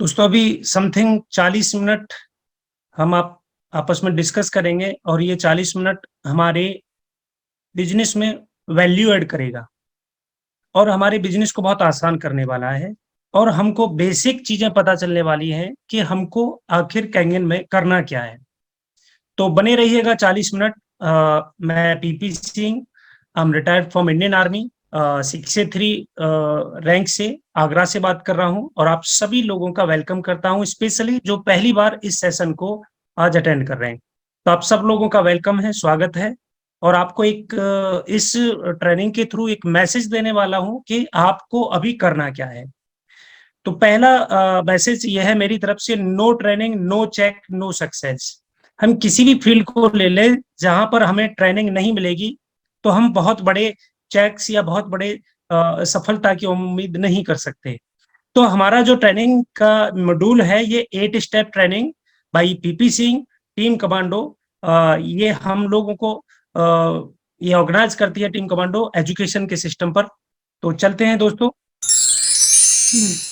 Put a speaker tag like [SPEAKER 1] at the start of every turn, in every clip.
[SPEAKER 1] दोस्तों अभी something 40 minute हम आप आपस में डिस्कस करेंगे और ये 40 मिनट हमारे बिजनेस में वैल्यू ऐड करेगा और हमारे बिजनेस को बहुत आसान करने वाला है। और हमको बेसिक चीजें पता चलने वाली हैं कि हमको आखिर कैंगन में करना क्या है। तो बने रहिएगा 40 मिनट। मैं PP Singh, I am retired from Indian army, 603 rank से आगरा से बात कर रहा हूं और आप सभी लोगों का वेलकम करता हूं, स्पेशली जो पहली बार इस सेशन को आज अटेंड कर रहे हैं। तो आप सब लोगों का वेलकम है, स्वागत है। और आपको एक इस ट्रेनिंग के थ्रू एक मैसेज देने वाला हूं कि आपको अभी करना क्या है। तो पहला मैसेज यह है मेरी तरफ से, no training no check no success. हम किसी भी फील्ड को ले लें जहां पर हमें ट्रेनिंग नहीं मिलेगी तो हम बहुत बड़े चेक्स या बहुत बड़े सफलता की उम्मीद नहीं कर सकते। तो हमारा जो ट्रेनिंग का मॉड्यूल है ये 8 step training by PP Singh team commando. ये हम लोगों को ये ऑर्गेनाइज करती है टीम कमांडो एजुकेशन के सिस्टम पर। तो चलते हैं दोस्तों।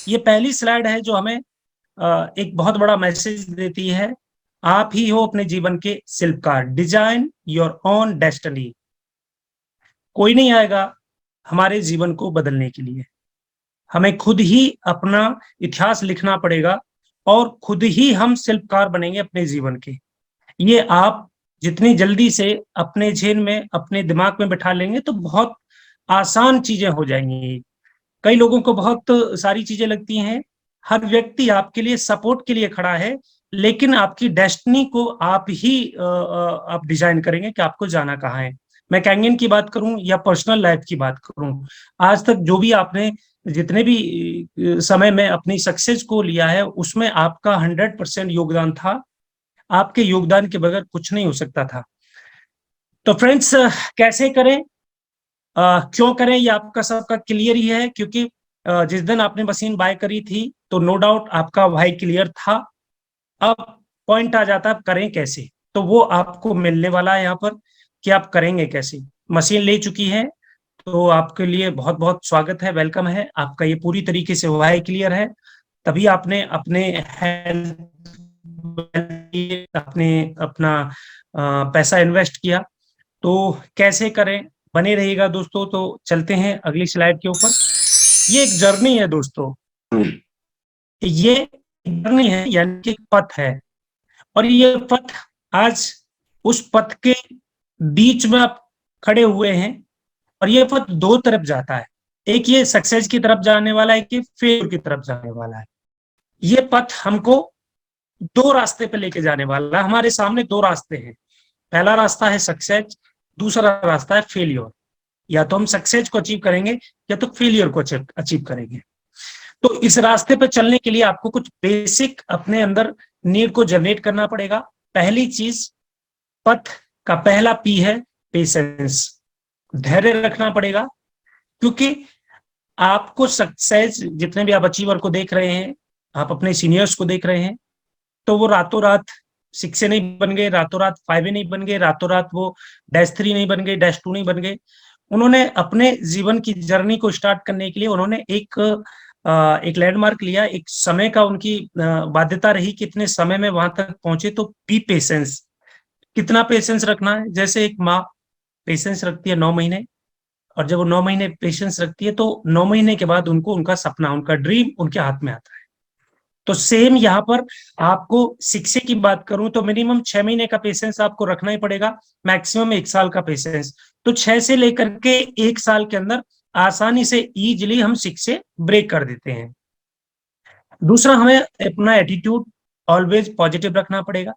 [SPEAKER 1] ये पहली स्लाइड है जो हमें एक बहुत बड़ा मैसेज देती है। आप ही हो अपने जीवन के शिल्पकार, डिजाइन योर ओन डेस्टिनी। कोई नहीं आएगा हमारे जीवन को बदलने के लिए, हमें खुद ही अपना इतिहास लिखना पड़ेगा और खुद ही हम शिल्पकार बनेंगे अपने जीवन के। ये आप जितनी जल्दी से अपने जेन में अपने दिमाग में बैठा लेंगे तो बहुत आसान चीजें हो जाएंगी। कई लोगों को बहुत सारी चीजें लगती हैं। हर व्यक्ति आपके लिए सपोर्ट के लिए खड़ा है, लेकिन आपकी डेस्टिनी को आप ही आप डिजाइन करेंगे कि आपको जाना कहाँ है। मैं कैंगन की बात करूं या पर्सनल लाइफ की बात करूं, आज तक जो भी आपने जितने भी समय में अपनी सक्सेस को लिया है उसमें आपका 100% योगदान था। आपके योगदान के बगैर कुछ नहीं हो सकता था। तो फ्रेंड्स, कैसे करें, क्यों करें, ये आपका सबका क्लियर ही है, क्योंकि जिस दिन आपने मशीन बाय करी थी तो नो डाउट आपका वाई क्लियर था। अब पॉइंट आ जाता है आप करें कैसे। तो वो आपको मिलने वाला है यहाँ पर कि आप करेंगे कैसे। मशीन ले चुकी है तो आपके लिए बहुत बहुत स्वागत है, वेलकम है। आपका ये पूरी तरीके से वाई क्लियर है, तभी आपने अपने हेल्थ अपने अपना पैसा इन्वेस्ट किया। तो कैसे करें, बने रहिएगा दोस्तों। तो चलते हैं अगली स्लाइड के ऊपर। ये एक जर्नी है दोस्तों, ये जर्नी है यानी कि पथ है। और ये पथ आज उस पथ के बीच में आप खड़े हुए हैं और ये पथ दो तरफ जाता है। एक ये सक्सेस की तरफ जाने वाला है, एक ये फेल्यूर की तरफ जाने वाला है। ये पथ हमको दो रास्ते पे लेके जाने वाला है। हमारे सामने दो रास्ते हैं, पहला रास्ता है सक्सेस, दूसरा रास्ता है फेलियर। या तो हम सक्सेस को अचीव करेंगे या तो फेलियर को अचीव करेंगे। तो इस रास्ते पे चलने के लिए आपको कुछ बेसिक अपने अंदर नीड को जनरेट करना पड़ेगा। पहली चीज, पथ का पहला पी है पेशेंस, धैर्य रखना पड़ेगा। क्योंकि आपको सक्सेस, जितने भी आप अचीवर को देख रहे हैं, आप अपने सीनियर्स को देख रहे हैं, तो वो रातों रात 6 नहीं बन गए, रातों रात 5 नहीं बन गए, रातों रात वो -3 नहीं बन गए, -2 नहीं बन गए। उन्होंने अपने जीवन की जर्नी को स्टार्ट करने के लिए उन्होंने एक लैंडमार्क लिया, एक समय का उनकी बाध्यता रही कि इतने समय में वहां तक पहुंचे। तो बी पेशेंस, कितना पेशेंस रखना है। जैसे एक माँ पेशेंस रखती है 9 महीने, और जब वो 9 महीने पेशेंस रखती है तो 9 महीने के बाद उनको उनका सपना, उनका ड्रीम उनके हाथ में आता है। तो सेम यहाँ पर आपको शिक्षे की बात करूं तो मिनिमम 6 महीने का पेशेंस आपको रखना ही पड़ेगा, मैक्सिमम 1 साल का पेशेंस। तो 6 से लेकर के 1 साल के अंदर आसानी से इजीली हम शिक्षे ब्रेक कर देते हैं। दूसरा, हमें अपना एटीट्यूड ऑलवेज पॉजिटिव रखना पड़ेगा,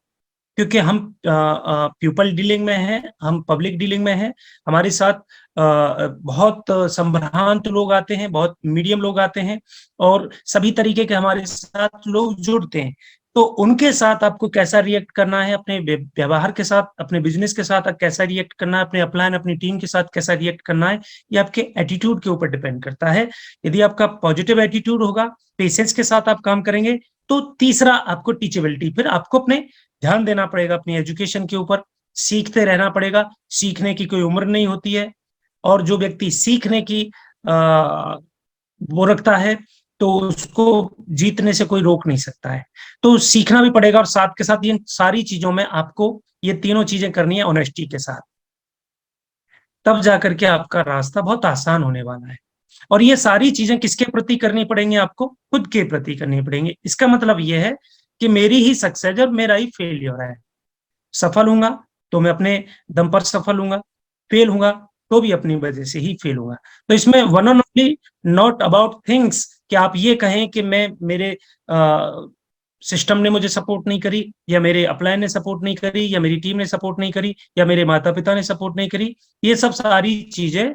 [SPEAKER 1] क्योंकि हम पीपल डीलिंग में हैं, हम पब्लिक डीलिंग में हैं। हमारे साथ बहुत संभ्रांत लोग आते हैं, बहुत मीडियम लोग आते हैं, और सभी तरीके के हमारे साथ लोग जुड़ते हैं। तो उनके साथ आपको कैसा रिएक्ट करना है, अपने व्यवहार के साथ, अपने बिजनेस के साथ कैसा रिएक्ट करना है, अपने अपलाइन अपनी टीम के साथ कैसा रिएक्ट करना है, ये आपके एटीट्यूड के ऊपर डिपेंड करता है। यदि आपका पॉजिटिव एटीट्यूड होगा, पेशेंस के साथ आप काम करेंगे, तो तीसरा आपको टीचेबिलिटी, फिर आपको अपने ध्यान देना पड़ेगा अपनी एजुकेशन के ऊपर, सीखते रहना पड़ेगा। सीखने की कोई उम्र नहीं होती है, और जो व्यक्ति सीखने की वो रखता है तो उसको जीतने से कोई रोक नहीं सकता है। तो सीखना भी पड़ेगा, और साथ के साथ इन सारी चीजों में आपको ये तीनों चीजें करनी है ऑनेस्टी के साथ, तब जाकर के आपका रास्ता बहुत आसान होने वाला है। और ये सारी चीजें किसके प्रति करनी पड़ेंगी? आपको खुद के प्रति करनी पड़ेंगी। इसका मतलब ये है कि मेरी ही सक्सेस और मेरा ही फेलियर है। सफल हूंगा तो मैं अपने दम पर सफल हूंगा, फेल हूंगा तो भी अपनी वजह से ही फेल हूंगा। तो इसमें one and only not about things कि आप ये कहें कि मैं मेरे सिस्टम ने मुझे सपोर्ट नहीं करी, या मेरे अपलाइन ने सपोर्ट नहीं करी, या मेरी टीम ने सपोर्ट नहीं करी, या मेरे माता पिता ने सपोर्ट नहीं करी। ये सब सारी चीजें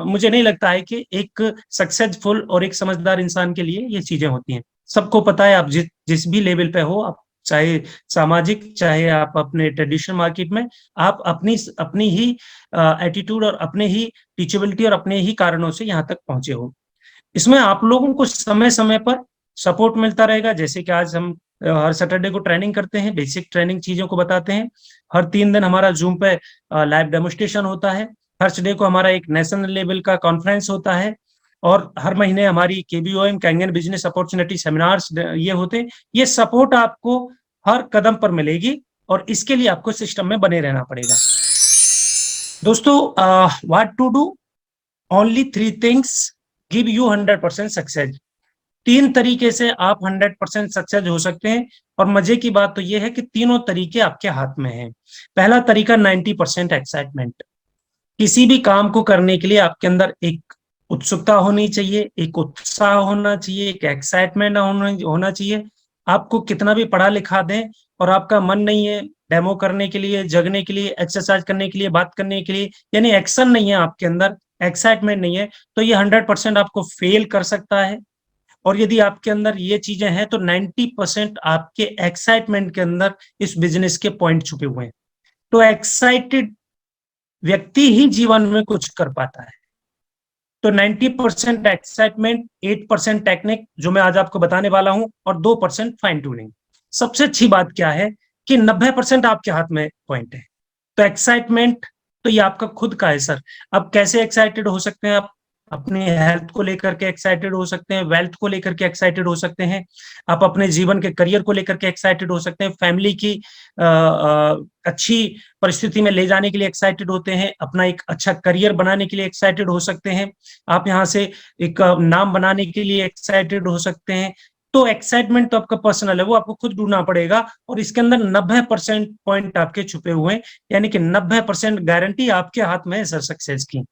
[SPEAKER 1] मुझे नहीं लगता है कि एक सक्सेसफुल और एक समझदार इंसान के लिए ये चीजें होती हैं। सबको पता है, आप जिस भी लेवल पे हो, आप चाहे सामाजिक, चाहे आप अपने ट्रेडिशनल मार्केट में, आप अपनी अपनी ही एटीट्यूड और अपने ही टीचेबिलिटी और अपने ही कारणों से यहाँ तक पहुंचे हो। इसमें आप लोगों को समय समय पर सपोर्ट मिलता रहेगा। जैसे कि आज हम हर सैटरडे को ट्रेनिंग करते हैं, बेसिक ट्रेनिंग चीजों को बताते हैं। हर 3 दिन हमारा जूम पे लाइव डेमोस्ट्रेशन होता है। थर्सडे को हमारा एक नेशनल लेवल का कॉन्फ्रेंस होता है। और हर महीने हमारी केबीओएम कैंगन बिजनेस अपॉर्चुनिटी सेमिनार्स ये होते हैं। ये सपोर्ट आपको हर कदम पर मिलेगी, और इसके लिए आपको सिस्टम में बने रहना पड़ेगा। दोस्तों, what to do? Only 3 things give you 100% success. 3 तरीके से आप 100% सक्सेस हो सकते हैं। और मजे की बात तो यह है कि तीनों तरीके आपके हाथ में हैं। पहला तरीका 90% एक्साइटमेंट। किसी भी काम को करने के लिए आपके अंदर एक उत्सुकता होनी चाहिए, एक उत्साह होना चाहिए, एक एक्साइटमेंट होना चाहिए। आपको कितना भी पढ़ा लिखा दें और आपका मन नहीं है डेमो करने के लिए, जगने के लिए, एक्सरसाइज करने के लिए, बात करने के लिए, यानी एक्शन नहीं है आपके अंदर, एक्साइटमेंट नहीं है, तो ये 100% आपको फेल कर सकता है। और यदि आपके अंदर ये चीजें हैं तो 90% आपके एक्साइटमेंट के अंदर इस बिजनेस के पॉइंट छुपे हुए हैं। तो एक्साइटेड व्यक्ति ही जीवन में कुछ कर पाता है। तो 90% एक्साइटमेंट, 8% टेक्निक जो मैं आज आपको बताने वाला हूं, और 2% फाइन ट्यूनिंग। सबसे अच्छी बात क्या है कि 90% आपके हाथ में पॉइंट है। तो एक्साइटमेंट तो ये आपका खुद का है सर। अब कैसे एक्साइटेड हो सकते हैं आप? अपनी हेल्थ को लेकर के एक्साइटेड हो सकते हैं, वेल्थ को लेकर के एक्साइटेड हो सकते हैं, आप अपने जीवन के करियर को लेकर के एक्साइटेड हो सकते हैं, फैमिली की अच्छी परिस्थिति में ले जाने के लिए एक्साइटेड होते हैं, अपना एक अच्छा करियर बनाने के लिए एक्साइटेड हो सकते हैं, आप यहाँ से एक नाम बनाने के लिए एक्साइटेड हो सकते हैं। तो एक्साइटमेंट तो आपका पर्सनल है, वो आपको खुद ढूंढना पड़ेगा। और इसके अंदर 90% पॉइंट आपके छुपे हुए हैं, यानी कि 90% गारंटी आपके हाथ में है सर सक्सेस की।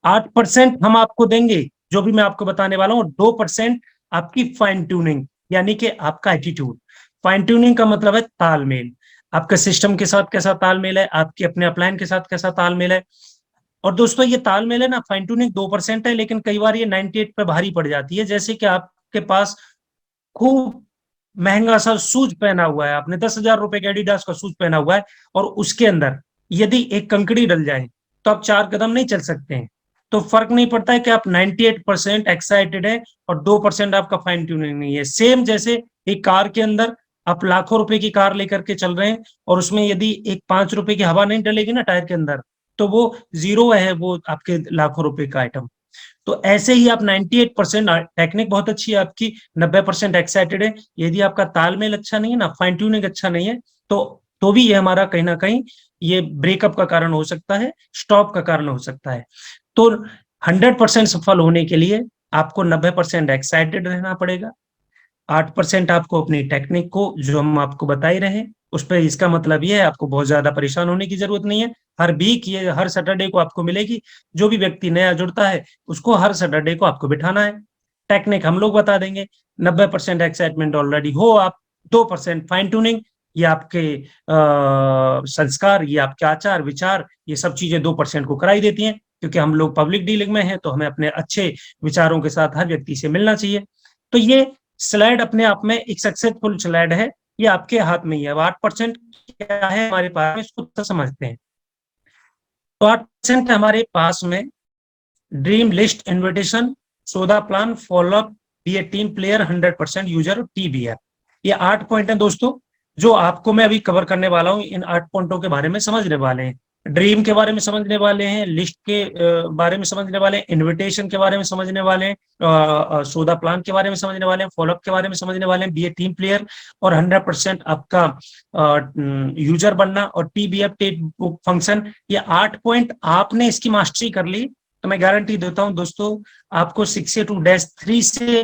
[SPEAKER 1] 8% हम आपको देंगे जो भी मैं आपको बताने वाला हूँ, 2% आपकी फाइन ट्यूनिंग, यानी कि आपका एटीट्यूड। फाइन ट्यूनिंग का मतलब है तालमेल। आपका सिस्टम के साथ कैसा तालमेल है, आपके अपने अपलाइन के साथ कैसा तालमेल है। और दोस्तों, ये तालमेल है ना, फाइन ट्यूनिंग 2% है, लेकिन कई बार ये 98 पे भारी पड़ जाती है। जैसे कि आपके पास खूब महंगा सा शूज पहना हुआ है, आपने 10,000 रुपए का एडिडास का शूज पहना हुआ है, और उसके अंदर यदि एक कंकड़ी डल जाए तो आप 4 कदम नहीं चल सकते हैं। तो फर्क नहीं पड़ता है कि आप 98% एक्साइटेड है और 2% आपका फाइन ट्यूनिंग नहीं है। सेम जैसे एक कार के अंदर आप लाखों रुपए की कार लेकर के चल रहे हैं, और उसमें यदि एक 5 रुपए की हवा नहीं डलेगी ना टायर के अंदर, तो वो जीरो है, वो आपके लाखों रुपए का आइटम। तो ऐसे ही आप 98% टेक्निक बहुत अच्छी है आपकी, 90% एक्साइटेड है। यदि आपका तालमेल अच्छा नहीं है ना, फाइन ट्यूनिंग अच्छा नहीं है, तो भी ये हमारा कहीं ना कहीं ये ब्रेकअप का कारण हो सकता है, स्टॉप का कारण हो सकता है। तो 100% सफल होने के लिए आपको 90% एक्साइटेड रहना पड़ेगा। 8% आपको अपनी टेक्निक को, जो हम आपको बता ही रहे हैं, उस पर, इसका मतलब ये है आपको बहुत ज्यादा परेशान होने की जरूरत नहीं है। हर वीक ये हर सैटरडे को आपको मिलेगी। जो भी व्यक्ति नया जुड़ता है उसको हर सैटरडे को आपको बिठाना है। टेक्निक हम लोग बता देंगे। 90% एक्साइटमेंट ऑलरेडी हो आप, 2% फाइन ट्यूनिंग, ये आपके संस्कार, ये आपके आचार विचार, ये सब चीजें 2% को कराई देती हैं। क्योंकि हम लोग पब्लिक डीलिंग में हैं तो हमें अपने अच्छे विचारों के साथ हर व्यक्ति से मिलना चाहिए। तो ये स्लाइड अपने आप में एक सक्सेसफुल स्लाइड है, ये आपके हाथ में ही है। अब 8% क्या है हमारे पास, इसको तो समझते हैं। तो 8% हमारे पास में ड्रीम लिस्ट, इन्विटेशन, सौदा प्लान, फॉलोअप, बी ए टीम प्लेयर, 100% यूजर, TBR। ये 8 पॉइंट है दोस्तों, जो आपको मैं अभी कवर करने वाला हूँ। इन 8 पॉइंटों के बारे में समझने वाले हैं। ड्रीम के बारे में समझने वाले हैं, लिस्ट के बारे में समझने वाले हैं, इनविटेशन के बारे में समझने वाले हैं, सौदा प्लान के बारे में समझने वाले हैं, फॉलोअप के बारे में समझने वाले हैं, बी ए टीम प्लेयर और 100% आपका यूजर बनना और टीबीएफ टेट बुक फंक्शन। ये 8 पॉइंट आपने इसकी मास्टरी कर ली तो मैं गारंटी देता हूं दोस्तों, आपको 6A to-3 से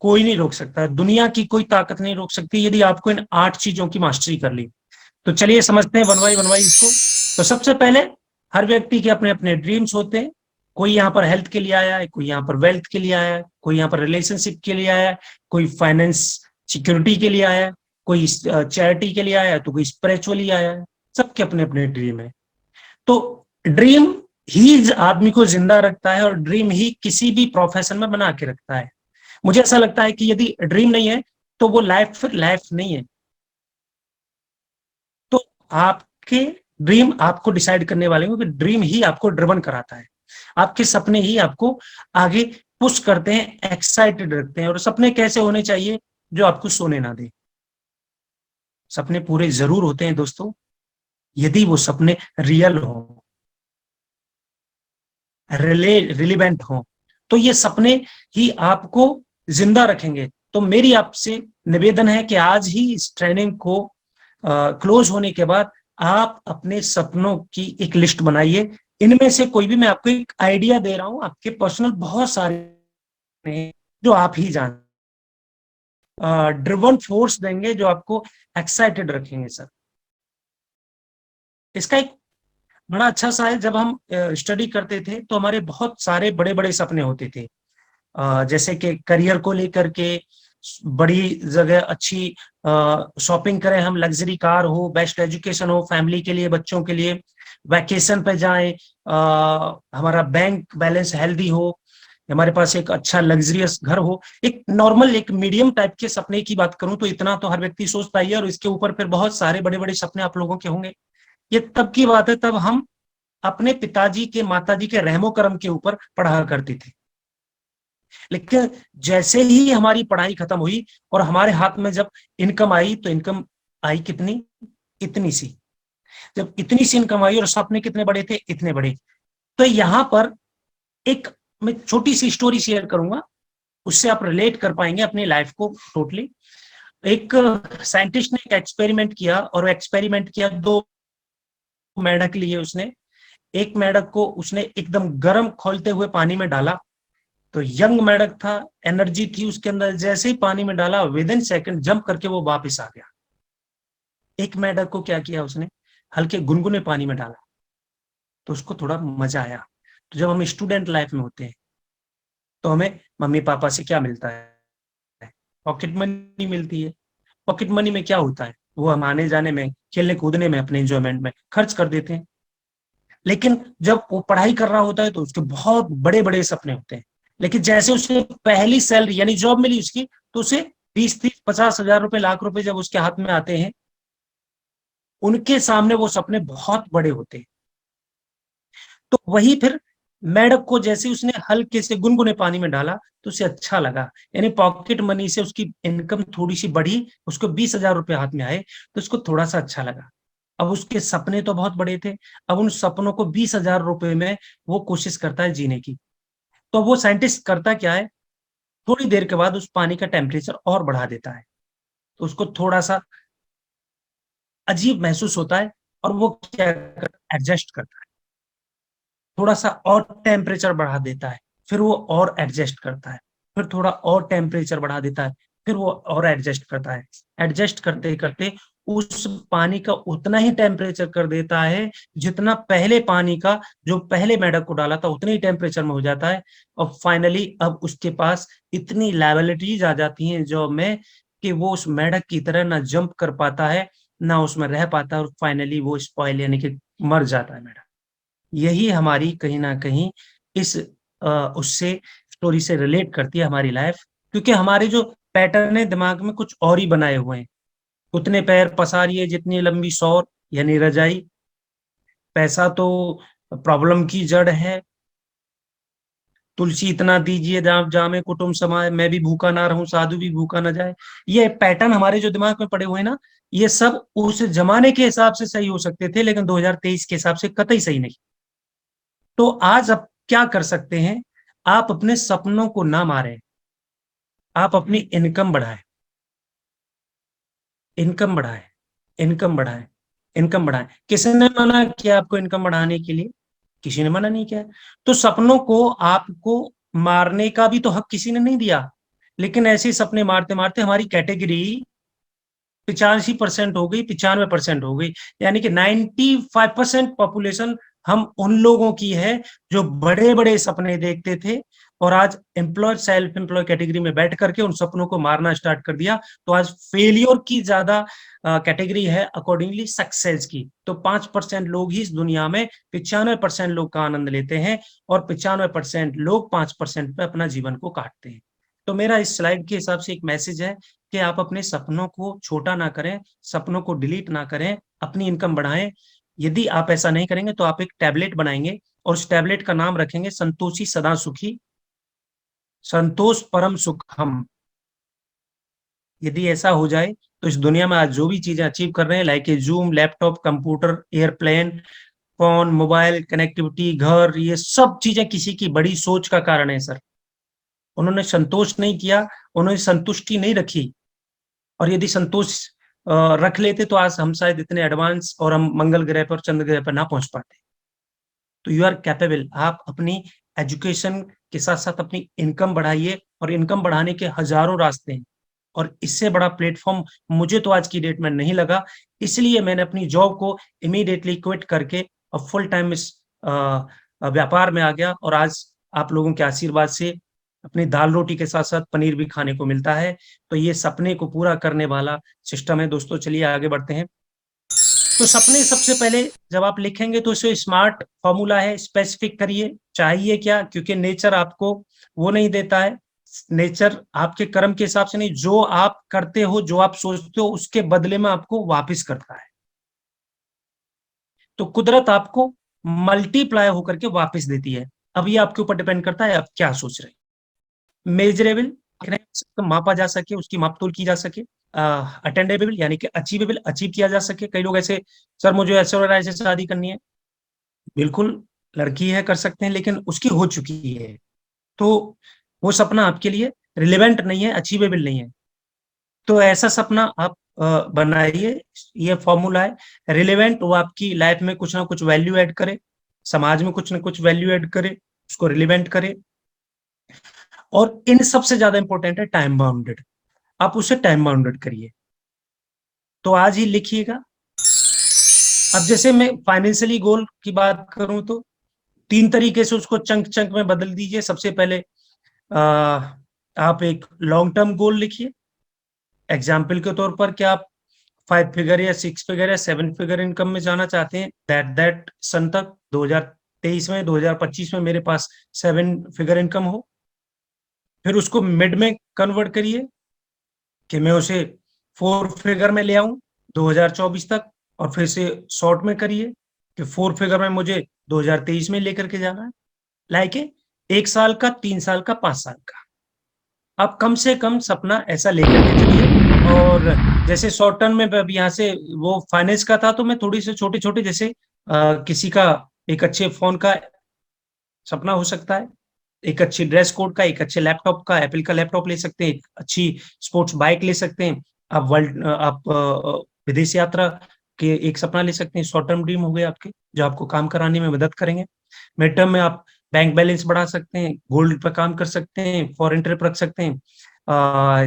[SPEAKER 1] कोई नहीं रोक सकता, दुनिया की कोई ताकत नहीं रोक सकती यदि आपको इन 8 चीजों की मास्टरी कर ली। तो चलिए समझते हैं वन बाई इसको। तो सबसे पहले, हर व्यक्ति के अपने अपने ड्रीम्स होते हैं। कोई यहाँ पर हेल्थ के लिए आया है, कोई यहाँ पर वेल्थ के लिए आया है, कोई यहाँ पर रिलेशनशिप के लिए आया है, कोई फाइनेंस सिक्योरिटी के लिए आया है, कोई चैरिटी के लिए आया है, तो कोई स्पिरिचुअली आया है। सबके अपने अपने ड्रीम है। तो ड्रीम ही आदमी को जिंदा रखता है और ड्रीम ही किसी भी प्रोफेशन में बना के रखता है। मुझे ऐसा लगता है कि यदि ड्रीम नहीं है तो वो लाइफ फिर लाइफ नहीं है। तो आपके ड्रीम आपको डिसाइड करने वाले हैं, क्योंकि ड्रीम ही आपको ड्रिवन कराता है। आपके सपने ही आपको आगे पुश करते हैं, एक्साइटेड रखते हैं। और सपने कैसे होने चाहिए? जो आपको सोने ना दे। सपने पूरे जरूर होते हैं दोस्तों, यदि वो सपने रियल हो, रिलेवेंट हो, तो ये सपने ही आपको जिंदा रखेंगे। तो मेरी आपसे निवेदन है कि आज ही इस ट्रेनिंग को क्लोज होने के बाद आप अपने सपनों की एक लिस्ट बनाइए। इनमें से कोई भी, मैं आपको एक आइडिया दे रहा हूं, आपके पर्सनल बहुत सारे हैं जो आप ही जान, ड्रिवन फोर्स देंगे जो आपको एक्साइटेड रखेंगे सर। इसका एक बड़ा अच्छा सा है, जब हम स्टडी करते थे तो हमारे बहुत सारे बड़े बड़े सपने होते थे, जैसे कि करियर को लेकर के, बड़ी जगह अच्छी शॉपिंग करें हम, लग्जरी कार हो, बेस्ट एजुकेशन हो फैमिली के लिए, बच्चों के लिए, वैकेशन पे जाएं, हमारा बैंक बैलेंस हेल्दी हो, हमारे पास एक अच्छा लग्जरियस घर हो। एक नॉर्मल, एक मीडियम टाइप के सपने की बात करूं तो इतना तो हर व्यक्ति सोचता ही है, और इसके ऊपर फिर बहुत सारे बड़े बड़े सपने आप लोगों के होंगे। ये तब की बात है, तब हम अपने पिताजी के, माताजी के रहमो करम के ऊपर पढ़ा करते थे। लेकिन जैसे ही हमारी पढ़ाई खत्म हुई और हमारे हाथ में जब इनकम आई, तो इनकम आई कितनी? इतनी सी। जब इतनी सी इनकम आई और सपने कितने बड़े थे? इतने बड़े। तो यहाँ पर एक मैं छोटी सी स्टोरी शेयर करूंगा, उससे आप रिलेट कर पाएंगे अपनी लाइफ को टोटली। एक साइंटिस्ट ने एक एक्सपेरिमेंट किया, और एक्सपेरिमेंट किया 2 मेंढक लिए उसने। एक मेंढक को उसने एकदम गर्म खोलते हुए पानी में डाला, तो यंग मेंढक था, एनर्जी थी उसके अंदर, जैसे ही पानी में डाला विद इन सेकंड जंप करके वो वापस आ गया। एक मेंढक को क्या किया उसने? हल्के गुनगुने पानी में डाला, तो उसको थोड़ा मजा आया। तो जब हम स्टूडेंट लाइफ में होते हैं तो हमें मम्मी पापा से क्या मिलता है? पॉकेट मनी मिलती है। पॉकेट मनी में क्या होता है? वो हम आने जाने में, खेलने कूदने में, अपने एंजॉयमेंट में खर्च कर देते हैं। लेकिन जब वो पढ़ाई कर रहा होता है तो उसके बहुत बड़े बड़े सपने होते हैं। लेकिन जैसे उसे पहली सैलरी यानी जॉब मिली उसकी, तो उसे 20, 30, 50 हजार रुपए, लाख रुपए जब उसके हाथ में आते हैं, उनके सामने वो सपने बहुत बड़े होते हैं। तो वही फिर मेंढक को जैसे उसने हल्के से गुनगुने पानी में डाला तो उसे अच्छा लगा, यानी पॉकेट मनी से उसकी इनकम थोड़ी सी बढ़ी, उसको 20 हजार रुपए हाथ में आए तो उसको थोड़ा सा अच्छा लगा। अब उसके सपने तो बहुत बड़े थे, अब उन सपनों को 20 हजार रुपए में वो कोशिश करता है जीने की। तो वो साइंटिस्ट करता क्या है, थोड़ी देर के बाद उस पानी का टेम्परेचर और बढ़ा देता है, तो उसको थोड़ा सा अजीब महसूस होता है, और वो क्या एडजस्ट करता है, थोड़ा सा और टेम्परेचर बढ़ा देता है, फिर वो और एडजस्ट करता है, फिर थोड़ा और टेम्परेचर बढ़ा देता है, फिर वो और एडजस्ट करता है। एडजस्ट करते करते उस पानी का उतना ही टेम्परेचर कर देता है जितना पहले पानी का, जो पहले मेढक को डाला था उतने ही टेम्परेचर में हो जाता है। और फाइनली अब उसके पास इतनी लायबिलिटीज आ जाती हैं जॉब में कि वो उस मेढक की तरह ना जंप कर पाता है, ना उसमें रह पाता है, और फाइनली वो स्पॉइल यानी कि मर जाता है मेढक। यही हमारी कहीं ना कहीं इस उससे स्टोरी से रिलेट करती है हमारी लाइफ, क्योंकि हमारे जो पैटर्न है दिमाग में कुछ और ही बनाए हुए हैं। उतने पैर पसारिए जितनी लंबी सौर, यानी रजाई। पैसा तो प्रॉब्लम की जड़ है, तुलसी इतना दीजिए जहाँ जामे कुटुम्ब समाए, मैं भी भूखा ना रहूं साधु भी भूखा ना जाए। ये पैटर्न हमारे जो दिमाग में पड़े हुए हैं ना, ये सब उस जमाने के हिसाब से सही हो सकते थे, लेकिन 2023 के हिसाब से कतई सही नहीं। तो आज आप क्या कर सकते हैं? आप अपने सपनों को ना मारें, आप अपनी इनकम बढ़ाएं, इनकम बढ़ाएं, इनकम बढ़ाएं, इनकम बढ़ाएं। किसने मना किया आपको इनकम बढ़ाने के लिए? किसी ने मना नहीं किया। तो सपनों को आपको मारने का भी तो हक किसी ने नहीं दिया, लेकिन ऐसे ही सपने मारते मारते हमारी कैटेगरी 85% हो गई, 95% हो गई। यानी कि 95% पॉपुलेशन हम उन लोगों की है जो बड़े बड़े सपने देखते थे और आज एम्प्लॉय सेल्फ एम्प्लॉय कैटेगरी में बैठ करके उन सपनों को मारना स्टार्ट कर दिया। तो आज फेलियर की ज्यादा कैटेगरी है अकॉर्डिंगली सक्सेस की। तो 5% लोग ही इस दुनिया में 95% लोग का आनंद लेते हैं और 95% लोग 5% पे अपना जीवन को काटते हैं। तो मेरा इस स्लाइड के हिसाब से एक मैसेज है कि आप अपने सपनों को छोटा ना करें, सपनों को डिलीट ना करें, अपनी इनकम बढ़ाएं। यदि आप ऐसा नहीं करेंगे तो आप एक टैबलेट बनाएंगे और उस टैबलेट का नाम रखेंगे संतोषी सदा सुखी, संतोष परम सुखम। यदि ऐसा हो जाए तो इस दुनिया में आज जो भी चीजें अचीव कर रहे हैं, like a zoom, laptop, computer, airplane, phone, mobile, connectivity, घर, ये सब चीजें किसी की बड़ी सोच का कारण है सर। उन्होंने संतोष नहीं किया, उन्होंने संतुष्टि नहीं रखी। और यदि संतोष रख लेते तो आज हम शायद इतने एडवांस और हम मंगल ग्रह पर, चंद्र ग्रह पर ना पहुंच पाते। तो यू आर कैपेबल। आप अपनी एजुकेशन के साथ साथ अपनी इनकम बढ़ाइए, और इनकम बढ़ाने के हजारों रास्ते हैं और इससे बड़ा प्लेटफॉर्म मुझे तो आज की डेट में नहीं लगा। इसलिए मैंने अपनी जॉब को इमीडिएटली क्विट करके अब फुल टाइम इस व्यापार में आ गया, और आज आप लोगों के आशीर्वाद से अपनी दाल रोटी के साथ साथ पनीर भी खाने को मिलता है। तो ये सपने को पूरा करने वाला सिस्टम है दोस्तों। चलिए आगे बढ़ते हैं। तो सपने सबसे पहले जब आप लिखेंगे तो इसे स्मार्ट फॉर्मूला है, स्पेसिफिक करिए चाहिए क्या, क्योंकि नेचर आपको वो नहीं देता है। नेचर आपके कर्म के हिसाब से नहीं, जो आप करते हो, जो आप सोचते हो, उसके बदले में आपको वापस करता है। तो कुदरत आपको मल्टीप्लाई होकर के वापस देती है। अब ये आपके ऊपर डिपेंड करता है आप क्या सोच रहे हैं। मेजरेबल, मापा जा सके, उसकी मापतोल की जा सके। अटेंडेबल यानी कि अचीवेबल, अचीव किया जा सके। कई लोग ऐसे, सर मुझे ऐसे और ऐसे शादी करनी है, बिल्कुल लड़की है कर सकते हैं, लेकिन उसकी हो चुकी है, तो वो सपना आपके लिए रिलेवेंट नहीं है, अचीवेबल नहीं है। तो ऐसा सपना आप बनाइए। ये फॉर्मूला है। रिलेवेंट, वो आपकी लाइफ में कुछ ना कुछ वैल्यू ऐड करे, समाज में कुछ ना कुछ वैल्यू ऐड करे, उसको रिलेवेंट करे। और इन सबसे ज्यादा इंपॉर्टेंट है टाइम बाउंडेड। आप उसे टाइम बाउंडेड करिए। तो आज ही लिखिएगा। अब जैसे मैं फाइनेंशियली गोल की बात करूं तो 3 तरीके से उसको चंक चंक में बदल दीजिए। सबसे पहले आ, आप एक लॉन्ग टर्म गोल लिखिए। एग्जाम्पल के तौर पर, क्या आप 5 फिगर या 6 फिगर या 7 फिगर इनकम में जाना चाहते हैं? दैट सन तक 2023 में, 2025 में मेरे पास 7 फिगर इनकम हो। फिर उसको मिड में कन्वर्ट करिए कि मैं उसे 4 फिगर में ले आऊं 2024 तक, और फिर से शॉर्ट में करिए कि 4 फिगर में मुझे 2023 में लेकर के जाना है। लाइक 1 साल का, 3 साल का, 5 साल का। आप कम से कम सपना ऐसा लेकर के चलिए। और जैसे शॉर्ट टर्म में अब यहाँ से वो फाइनेंस का था, तो मैं थोड़ी से छोटे छोटे, जैसे किसी का एक अच्छे फोन का सपना हो सकता है, एक अच्छी ड्रेस कोड का, एक अच्छे लैपटॉप का, एप्पल का लैपटॉप ले सकते हैं, एक अच्छी स्पोर्ट्स बाइक ले सकते हैं। आप विदेश यात्रा के एक सपना ले सकते हैं। शॉर्ट टर्म ड्रीम हो गए आपके, जो आपको काम कराने में मदद करेंगे। मिड टर्म में आप बैंक बैलेंस बढ़ा सकते हैं, गोल्ड पर काम कर सकते हैं, फॉरेन ट्रिप रख सकते हैं,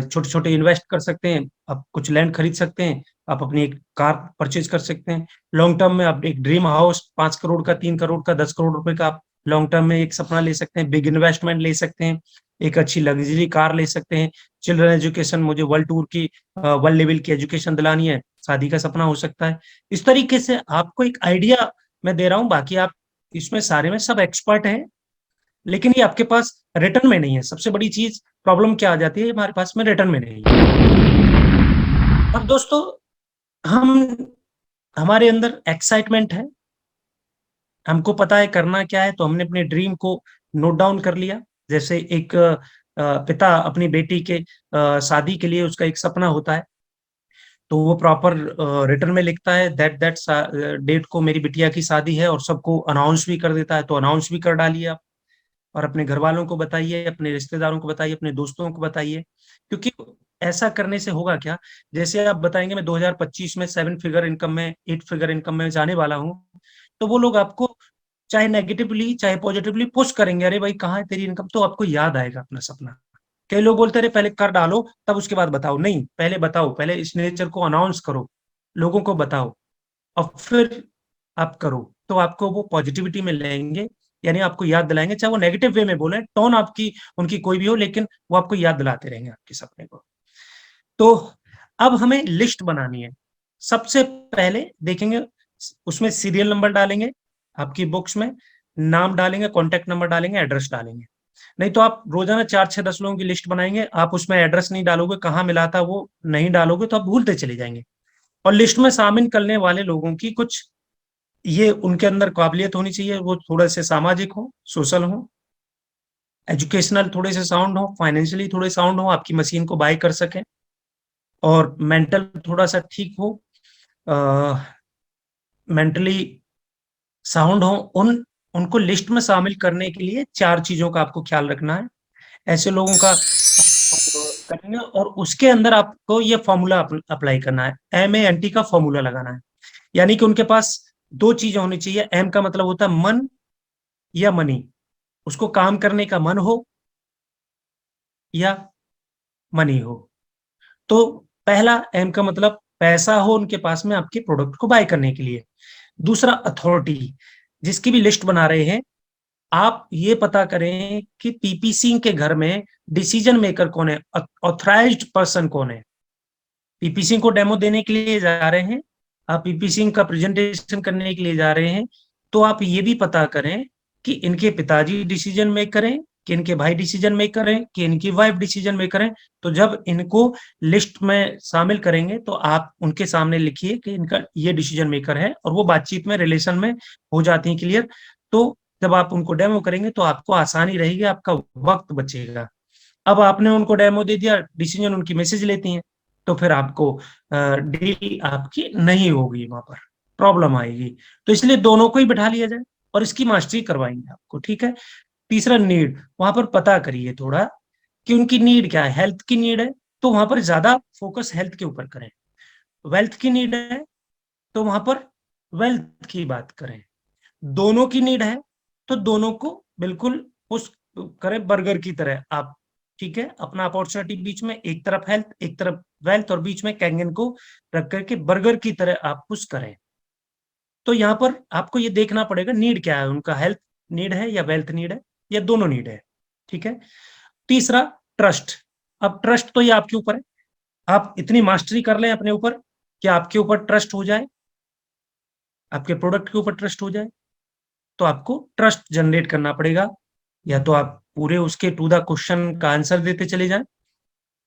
[SPEAKER 1] छोटे छोटे इन्वेस्ट कर सकते हैं, आप कुछ लैंड खरीद सकते हैं, आप अपनी एक कार परचेज कर सकते हैं। लॉन्ग टर्म में आप एक ड्रीम हाउस 5 करोड़ का, 3 करोड़ का, 10 करोड़ रुपए का आप लॉन्ग टर्म में एक सपना ले सकते हैं। बिग इन्वेस्टमेंट ले सकते हैं, एक अच्छी लग्जरी कार ले सकते हैं। चिल्ड्रन एजुकेशन, मुझे वर्ल्ड टूर की, वर्ल्ड लेवल की एजुकेशन दिलानी है, शादी का सपना हो सकता है। इस तरीके से आपको एक आइडिया मैं दे रहा हूं। बाकी आप इसमें सारे में सब एक्सपर्ट हैं, लेकिन ये आपके पास रिटर्न में नहीं है। सबसे बड़ी चीज प्रॉब्लम क्या आ जाती है, हमारे पास में रिटर्न में नहीं है। अब दोस्तों, हम हमारे अंदर एक्साइटमेंट है, हमको पता है करना क्या है, तो हमने अपने ड्रीम को नोट डाउन कर लिया। जैसे एक पिता अपनी बेटी के शादी के लिए उसका एक सपना होता है, तो वो प्रॉपर रिटर्न में लिखता है दैट दैट डेट को मेरी बिटिया की शादी है, और सबको अनाउंस भी कर देता है। तो अनाउंस भी कर डालिए आप, और अपने घर वालों को बताइए, अपने रिश्तेदारों को बताइए, अपने दोस्तों को बताइए। क्योंकि ऐसा करने से होगा क्या, जैसे आप बताएंगे मैं 2025 में 7 फिगर इनकम में, 8 फिगर इनकम में जाने वाला हूँ, तो वो लोग आपको चाहे नेगेटिवली चाहे पॉजिटिवली पुश करेंगे, अरे भाई कहाँ है तेरी इनकम, तो आपको याद आएगा अपना सपना। कई लोग बोलते रहे पहले कर डालो तब उसके बाद बताओ, नहीं, पहले बताओ, पहले इस नेचर को अनाउंस करो, लोगों को बताओ, और फिर आप करो। तो आपको वो पॉजिटिविटी में लेंगे, यानी आपको याद दिलाएंगे, चाहे वो नेगेटिव वे में बोले, टोन आपकी उनकी कोई भी हो, लेकिन वो आपको याद दिलाते रहेंगे आपके सपने को। तो अब हमें लिस्ट बनानी है। सबसे पहले देखेंगे, उसमें सीरियल नंबर डालेंगे, आपकी बुक्स में नाम डालेंगे, कॉन्टेक्ट नंबर डालेंगे, एड्रेस डालेंगे। नहीं तो आप रोजाना 4 6 10 लोगों की लिस्ट बनाएंगे, आप उसमें एड्रेस नहीं डालोगे, कहाँ मिला था वो नहीं डालोगे, तो आप भूलते चले जाएंगे। और लिस्ट में शामिल करने वाले लोगों की कुछ ये उनके अंदर काबिलियत होनी चाहिए, वो थोड़े से सामाजिक हो, सोशल हो, एजुकेशनल थोड़े से साउंड हो, फाइनेंशियली थोड़े साउंड हो, आपकी मशीन को बाय कर सकें, और मेंटल थोड़ा सा ठीक हो, मेंटली साउंड हो। उनको लिस्ट में शामिल करने के लिए 4 चीजों का आपको ख्याल रखना है। ऐसे लोगों का करेंगे, और उसके अंदर आपको ये फॉर्मूला अप्लाई करना है, MANT का फॉर्मूला लगाना है। यानी कि उनके पास 2 चीजें होनी चाहिए। एम का मतलब होता है मन या मनी, उसको काम करने का मन हो या मनी हो। तो पहला एम का मतलब पैसा हो उनके पास में आपके प्रोडक्ट को बाय करने के लिए। दूसरा अथॉरिटी, जिसकी भी लिस्ट बना रहे हैं, आप ये पता करें कि पीपीसी के घर में डिसीजन मेकर कौन है, ऑथराइज्ड पर्सन कौन है। पीपीसी को डेमो देने के लिए जा रहे हैं, आप पीपीसी का प्रेजेंटेशन करने के लिए जा रहे हैं, तो आप ये भी पता करें कि इनके पिताजी डिसीजन मेकर हैं, कि इनके भाई डिसीजन मेकर हैं, कि इनकी वाइफ डिसीजन मेकर हैं। तो जब इनको लिस्ट में शामिल करेंगे तो आप उनके सामने लिखिए कि इनका ये डिसीजन मेकर है, और वो बातचीत में रिलेशन में हो जाती है क्लियर। तो जब आप उनको डेमो करेंगे तो आपको आसानी रहेगी, आपका वक्त बचेगा। अब आपने उनको डेमो दे दिया, डिसीजन उनकी मैसेज लेती हैं, तो फिर आपको डील आपकी नहीं होगी, वहां पर प्रॉब्लम आएगी। तो इसलिए दोनों को ही बैठा लिया जाए और इसकी मास्टरी करवाएंगे आपको, ठीक है। तीसरा नीड, वहां पर पता करिए थोड़ा कि उनकी नीड क्या है। हेल्थ की नीड है तो वहां पर ज्यादा फोकस हेल्थ के ऊपर करें। वेल्थ की नीड है तो वहां पर वेल्थ की बात करें। दोनों की नीड है तो दोनों को बिल्कुल पुश करें, बर्गर की तरह आप, ठीक है। अपना अपॉर्चुनिटी बीच में, एक तरफ हेल्थ एक तरफ वेल्थ, और बीच में कैंगन को रख करके बर्गर की तरह आप पुश करें। तो यहाँ पर आपको ये देखना पड़ेगा नीड क्या है उनका, हेल्थ नीड है या वेल्थ नीड है, या दोनों नीड है, ठीक है। तीसरा, ट्रस्ट। अब ट्रस्ट तो ये आपके ऊपर है, आप इतनी मास्टरी कर लें अपने ऊपर कि आपके ऊपर ट्रस्ट हो जाए, आपके प्रोडक्ट के ऊपर ट्रस्ट हो जाए। तो आपको ट्रस्ट जनरेट करना पड़ेगा, या तो आप पूरे उसके टू द क्वेश्चन का आंसर देते चले जाएं,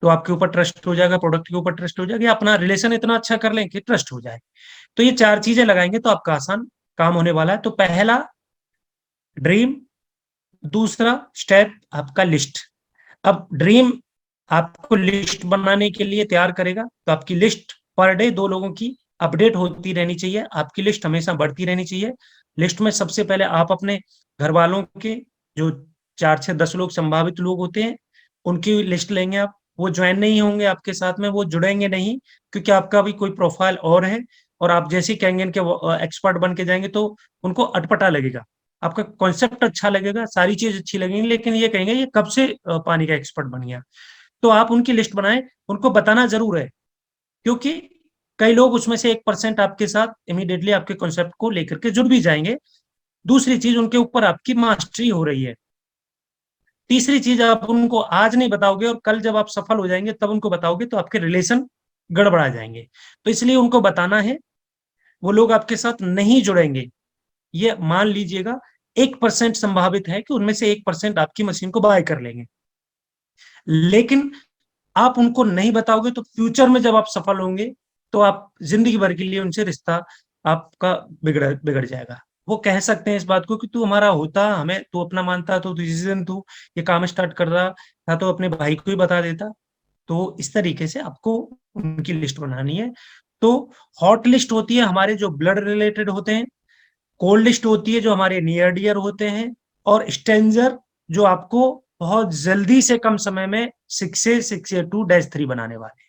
[SPEAKER 1] तो आपके ऊपर ट्रस्ट हो जाएगा, प्रोडक्ट के ऊपर ट्रस्ट हो जाएगा, या अपना रिलेशन इतना अच्छा कर लें कि ट्रस्ट हो जाए। तो ये 4 चीजें लगाएंगे तो आपका आसान काम होने वाला है। तो पहला ड्रीम, दूसरा स्टेप आपका लिस्ट। अब ड्रीम आपको लिस्ट बनाने के लिए तैयार करेगा, तो आपकी लिस्ट पर डे 2 लोगों की अपडेट होती रहनी चाहिए, आपकी लिस्ट हमेशा बढ़ती रहनी चाहिए। लिस्ट में सबसे पहले आप अपने घर वालों के जो 4 6 10 लोग संभावित लोग होते हैं उनकी लिस्ट लेंगे आप। वो ज्वाइन नहीं होंगे आपके साथ में, वो जुड़ेंगे नहीं, क्योंकि आपका भी कोई प्रोफाइल और है, और आप जैसे ही कैंगन के एक्सपर्ट बन के जाएंगे तो उनको अटपटा लगेगा, आपका कॉन्सेप्ट अच्छा लगेगा, सारी चीज अच्छी लगेंगी, लेकिन ये कहेंगे ये कब से पानी का एक्सपर्ट बन गया। तो आप उनकी लिस्ट बनाएं, उनको बताना जरूर है, क्योंकि कई लोग उसमें से 1% आपके साथ इमीडिएटली आपके कॉन्सेप्ट को लेकर के जुड़ भी जाएंगे। दूसरी चीज, उनके ऊपर आपकी मास्टरी हो रही है। तीसरी चीज, आप उनको आज नहीं बताओगे और कल जब आप सफल हो जाएंगे तब उनको बताओगे, तो आपके रिलेशन गड़बड़ा जाएंगे। तो इसलिए उनको बताना है, वो लोग आपके साथ नहीं जुड़ेंगे, ये मान लीजिएगा। 1% संभावित है कि उनमें से 1% आपकी मशीन को बाय कर लेंगे, लेकिन आप उनको नहीं बताओगे तो फ्यूचर में जब आप सफल होंगे तो आप जिंदगी भर के लिए उनसे रिश्ता आपका बिगड़ बिगड़ जाएगा, वो कह सकते हैं इस बात को कि तू हमारा होता, हमें तू अपना मानता तो जिस दिन तू ये काम स्टार्ट कर रहा था तो अपने भाई को ही बता देता। तो इस तरीके से आपको उनकी लिस्ट बनानी है। तो हॉट लिस्ट होती है हमारे जो ब्लड रिलेटेड होते हैं, कोल्ड लिस्ट होती है जो हमारे नियर डियर होते हैं, और स्ट्रेंजर जो आपको बहुत जल्दी से कम समय में 6A 6A 2-3 बनाने वाले हैं।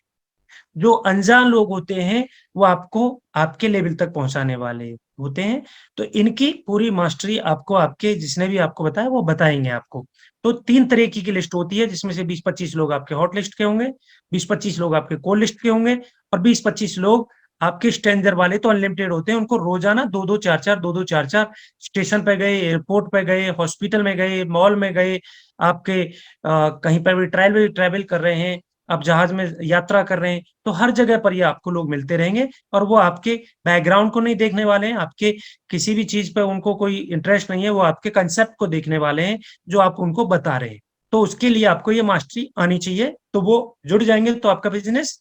[SPEAKER 1] जो अनजान लोग होते हैं वो आपको आपके लेवल तक पहुंचाने वाले होते हैं। तो इनकी पूरी मास्टरी आपको आपके जिसने भी आपको बताया वो बताएंगे आपको। तो 3 तरीके की लिस्ट होती है जिसमें से 20-25 लोग आपके हॉट लिस्ट के होंगे, 20-25 लोग आपके कोल्ड लिस्ट के होंगे, और 20-25 लोग आपके स्ट्रेंजर वाले तो अनलिमिटेड होते हैं। उनको रोजाना 2-2 4-4 2-2 4-4 स्टेशन पे गए, एयरपोर्ट पे गए, हॉस्पिटल में गए, मॉल में गए, आपके कहीं पर भी ट्रैवल ट्रैवल कर रहे हैं, आप जहाज में यात्रा कर रहे हैं, तो हर जगह पर ये आपको लोग मिलते रहेंगे। और वो आपके बैकग्राउंड को नहीं देखने वाले हैं, आपके किसी भी चीज पे उनको कोई इंटरेस्ट नहीं है, वो आपके कंसेप्ट को देखने वाले हैं जो आप उनको बता रहे हैं। तो उसके लिए आपको ये मास्टरी आनी चाहिए, तो वो जुड़ जाएंगे तो आपका बिजनेस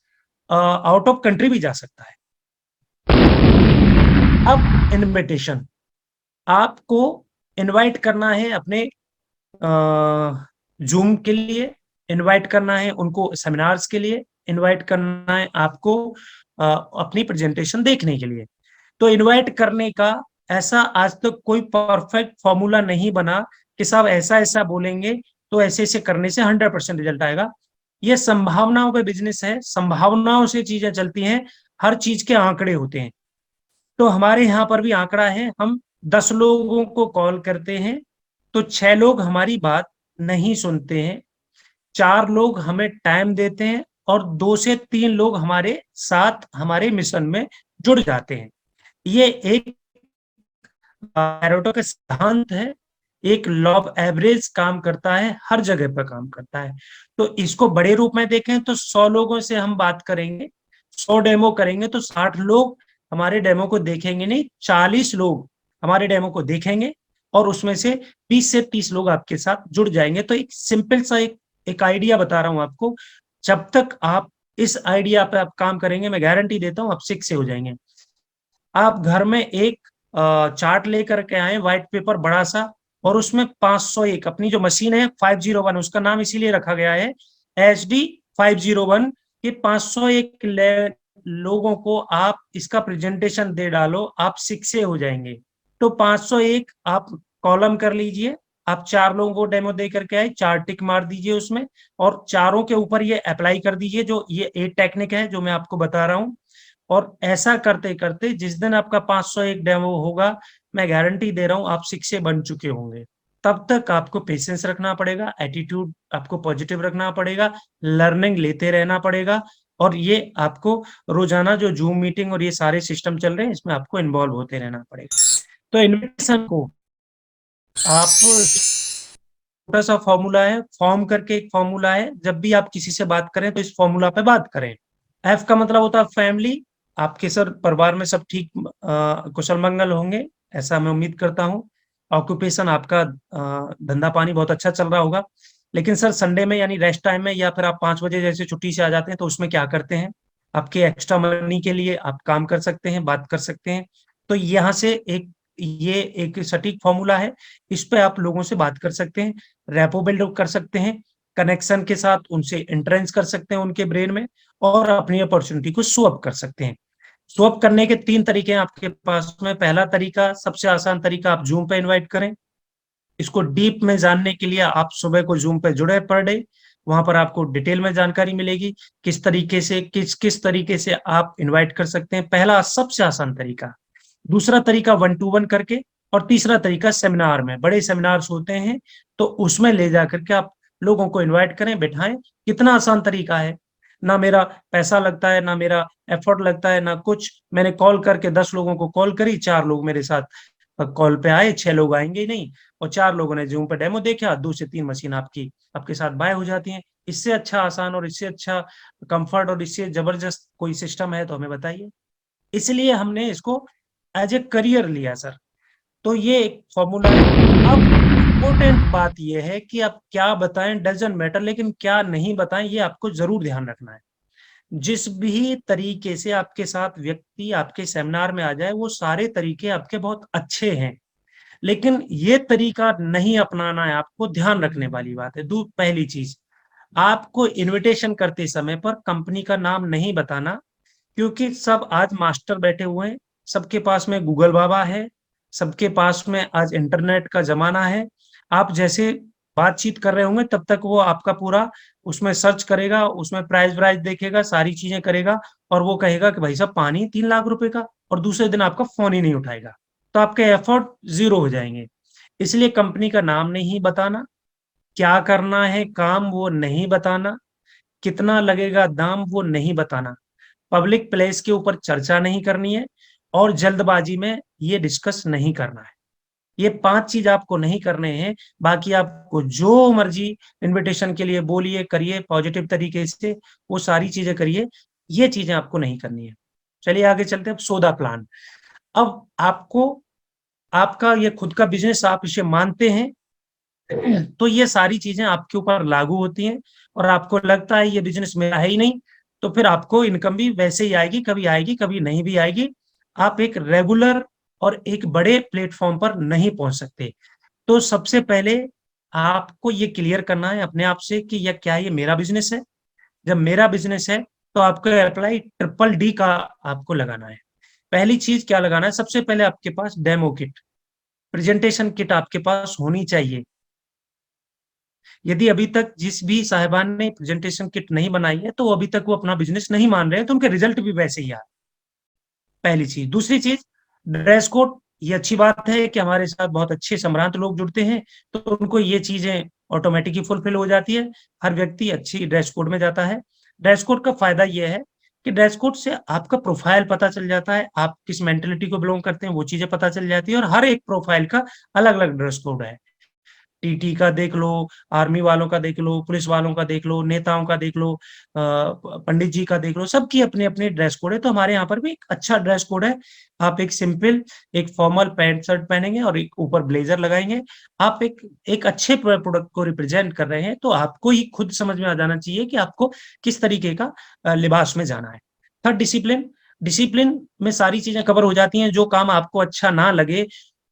[SPEAKER 1] आउट ऑफ कंट्री भी जा सकता है। अब इनविटेशन, आपको इनवाइट करना है अपने जूम के लिए, इनवाइट करना है उनको सेमिनार्स के लिए, इनवाइट करना है आपको अपनी प्रेजेंटेशन देखने के लिए। तो इनवाइट करने का ऐसा आज तक कोई परफेक्ट फॉर्मूला नहीं बना कि साहब ऐसा ऐसा बोलेंगे तो ऐसे ऐसे करने से 100% रिजल्ट आएगा। ये संभावनाओं पे बिजनेस है, संभावनाओं से चीजें चलती हैं, हर चीज के आंकड़े होते हैं। तो हमारे यहाँ पर भी आंकड़ा है, हम 10 लोगों को कॉल करते हैं तो 6 लोग हमारी बात नहीं सुनते हैं, 4 लोग हमें टाइम देते हैं, और 2 से 3 लोग हमारे साथ हमारे मिशन में जुड़ जाते हैं। ये एक पैरेटो का सिद्धांत है, एक लॉ ऑफ एवरेज काम करता है, हर जगह पर काम करता है। तो इसको बड़े रूप में देखें तो 100 लोगों से हम बात करेंगे, 100 डेमो करेंगे तो 60 लोग हमारे डेमो को देखेंगे नहीं, 40 लोग हमारे डेमो को देखेंगे, और उसमें से 20 से 30 लोग आपके साथ जुड़ जाएंगे। तो एक सिंपल सा एक आइडिया बता रहा हूं आपको, जब तक आप इस आइडिया पे आप काम करेंगे, मैं गारंटी देता हूं आप 6 से हो जाएंगे। आप घर में एक चार्ट लेकर के आए, व्हाइट पेपर बड़ा सा, और उसमें 501, अपनी जो मशीन है 501, उसका नाम इसीलिए रखा गया है HD 501, कि 501 लोगों को आप इसका प्रेजेंटेशन दे डालो, आप 6 से हो जाएंगे। तो 501 आप कॉलम कर लीजिए, आप 4 लोगों को डेमो दे करके आए, 4 टिक मार दीजिए उसमें, और चारों के ऊपर ये अप्लाई कर दीजिए, जो ये 8 टेक्निक है जो मैं आपको बता रहा हूं। और ऐसा करते करते जिस दिन आपका 501 डेमो होगा, मैं गारंटी दे रहा हूं आप 6 से बन चुके होंगे। तब तक आपको पेशेंस रखना पड़ेगा, एटीट्यूड आपको पॉजिटिव रखना पड़ेगा, लर्निंग लेते रहना पड़ेगा, और ये आपको रोजाना जो जूम मीटिंग और ये सारे सिस्टम चल रहे हैं इसमें आपको इन्वॉल्व होते रहना पड़ेगा। तो इन्विटेशन को आप, छोटा सा फॉर्मूला है, फॉर्म करके एक फॉर्मूला है, जब भी आप किसी से बात करें तो इस फॉर्मूला पे बात करें। एफ का मतलब होता है फैमिली, आपके सर परिवार में सब ठीक कुशल मंगल होंगे, ऐसा मैं उम्मीद करता हूँ। ऑक्यूपेशन आपका धंधा पानी बहुत अच्छा चल रहा होगा। लेकिन सर संडे में यानी रेस्ट टाइम में, या फिर आप 5 बजे जैसे छुट्टी से आ जाते हैं तो उसमें क्या करते हैं? आपके एक्स्ट्रा मनी के लिए आप काम कर सकते हैं, बात कर सकते हैं। तो यहाँ से ये एक सटीक फॉर्मूला है, इस पे आप लोगों से बात कर सकते हैं, रैपो बिल्ड कर सकते हैं, कनेक्शन के साथ उनसे एंट्रेंस कर सकते हैं उनके ब्रेन में, और अपनी अपॉर्चुनिटी को स्वैप कर सकते हैं। स्वैप करने के 3 तरीके हैं आपके पास में। पहला तरीका, सबसे आसान तरीका, आप जूम पे इनवाइट करें। इसको डीप में जानने के लिए आप सुबह को जूम पे जुड़े पर डे, वहां पर आपको डिटेल में जानकारी मिलेगी किस तरीके से किस किस तरीके से आप इनवाइट कर सकते हैं। पहला सबसे आसान तरीका। दूसरा तरीका 1 to 1 करके, और तीसरा तरीका सेमिनार में, बड़े सेमिनार्स होते हैं तो उसमें ले जाकर के आप लोगों को इनवाइट करें, बैठाएं। कितना आसान तरीका है, ना मेरा पैसा लगता है, ना मेरा एफर्ट लगता है, ना कुछ। मैंने कॉल करके 10 लोगों को कॉल करी, 4 लोग मेरे साथ कॉल पे आए, 6 लोग आएंगे ही नहीं, और 4 लोगों ने जूम पे डेमो देखा, 2 से 3 मशीन आपकी आपके साथ बाय हो जाती हैं। इससे अच्छा आसान और इससे अच्छा कंफर्ट और इससे जबरदस्त कोई सिस्टम है तो हमें बताइए। इसलिए हमने इसको एज ए करियर लिया सर। तो ये एक फॉर्मूला है। अब इम्पोर्टेंट बात ये है कि आप क्या बताएं डजंट मैटर, लेकिन क्या नहीं बताएं ये आपको जरूर ध्यान रखना है। जिस भी तरीके से आपके साथ व्यक्ति आपके सेमिनार में आ जाए, वो सारे तरीके आपके बहुत अच्छे हैं, लेकिन ये तरीका नहीं अपनाना है आपको, ध्यान रखने वाली बात है। पहली चीज, आपको इनविटेशन करते समय पर कंपनी का नाम नहीं बताना, क्योंकि सब आज मास्टर बैठे हुए हैं, सबके पास में गूगल बाबा है, सबके पास में आज इंटरनेट का जमाना है। आप जैसे बातचीत कर रहे होंगे तब तक वो आपका पूरा उसमें सर्च करेगा, उसमें प्राइस व्राइस देखेगा, सारी चीजें करेगा, और वो कहेगा कि भाई साहब पानी 3 लाख रुपए का, और दूसरे दिन आपका फोन ही नहीं उठाएगा। तो आपके एफर्ट जीरो हो जाएंगे। इसलिए कंपनी का नाम नहीं बताना, क्या करना है काम वो नहीं बताना, कितना लगेगा दाम वो नहीं बताना, पब्लिक प्लेस के ऊपर चर्चा नहीं करनी है, और जल्दबाजी में ये डिस्कस नहीं करना है। ये 5 चीज आपको नहीं करने हैं। बाकी आपको जो मर्जी इनविटेशन के लिए बोलिए, करिए पॉजिटिव तरीके से, वो सारी चीजें करिए, ये चीजें आपको नहीं करनी है। चलिए आगे चलते हैं। अब सौदा प्लान। अब आपको, आपका ये खुद का बिजनेस, आप इसे मानते हैं, तो ये सारी चीजें आपके ऊपर लागू होती हैं, और आपको लगता है ये बिजनेस मेरा है ही नहीं, तो फिर आपको इनकम भी वैसे ही आएगी कभी नहीं भी आएगी। आप एक रेगुलर और एक बड़े प्लेटफॉर्म पर नहीं पहुंच सकते। तो सबसे पहले आपको ये क्लियर करना है अपने आप से कि यह क्या ये मेरा बिजनेस है। जब मेरा बिजनेस है तो आपको अप्लाई ट्रिपल डी का आपको लगाना है। पहली चीज क्या लगाना है, सबसे पहले आपके पास डेमो किट, प्रेजेंटेशन किट आपके पास होनी चाहिए। यदि अभी तक जिस भी साहिबान ने प्रेजेंटेशन किट नहीं बनाई है तो अभी तक वो अपना बिजनेस नहीं मान रहे हैं, तो उनके रिजल्ट भी वैसे ही आ। पहली चीज। दूसरी चीज, ड्रेस कोड। ये अच्छी बात है कि हमारे साथ बहुत अच्छे सम्रांत लोग जुड़ते हैं, तो उनको ये चीजें ऑटोमेटिकली फुलफिल हो जाती है। हर व्यक्ति अच्छी ड्रेस कोड में जाता है। ड्रेस कोड का फायदा यह है कि ड्रेस कोड से आपका प्रोफाइल पता चल जाता है, आप किस मेंटेलिटी को बिलोंग करते हैं वो चीजें पता चल जाती है, और हर एक प्रोफाइल का अलग अलग ड्रेस कोड है। टीटी का देख लो, आर्मी वालों का देख लो, पुलिस वालों का देख लो, नेताओं का देख लो, पंडित जी का देख लो, सबकी अपनी अपनी ड्रेस कोड है। तो हमारे यहाँ पर भी एक अच्छा ड्रेस कोड है। आप एक सिंपल, एक फॉर्मल पैंट शर्ट पहनेंगे और एक ऊपर ब्लेजर लगाएंगे। आप एक एक अच्छे प्रोडक्ट को रिप्रेजेंट कर रहे हैं, तो आपको ही खुद समझ में आ जाना चाहिए कि आपको किस तरीके का लिबास में जाना है। Third, discipline. डिसिप्लिन में सारी चीजें कवर हो जाती हैं। जो काम आपको अच्छा ना लगे,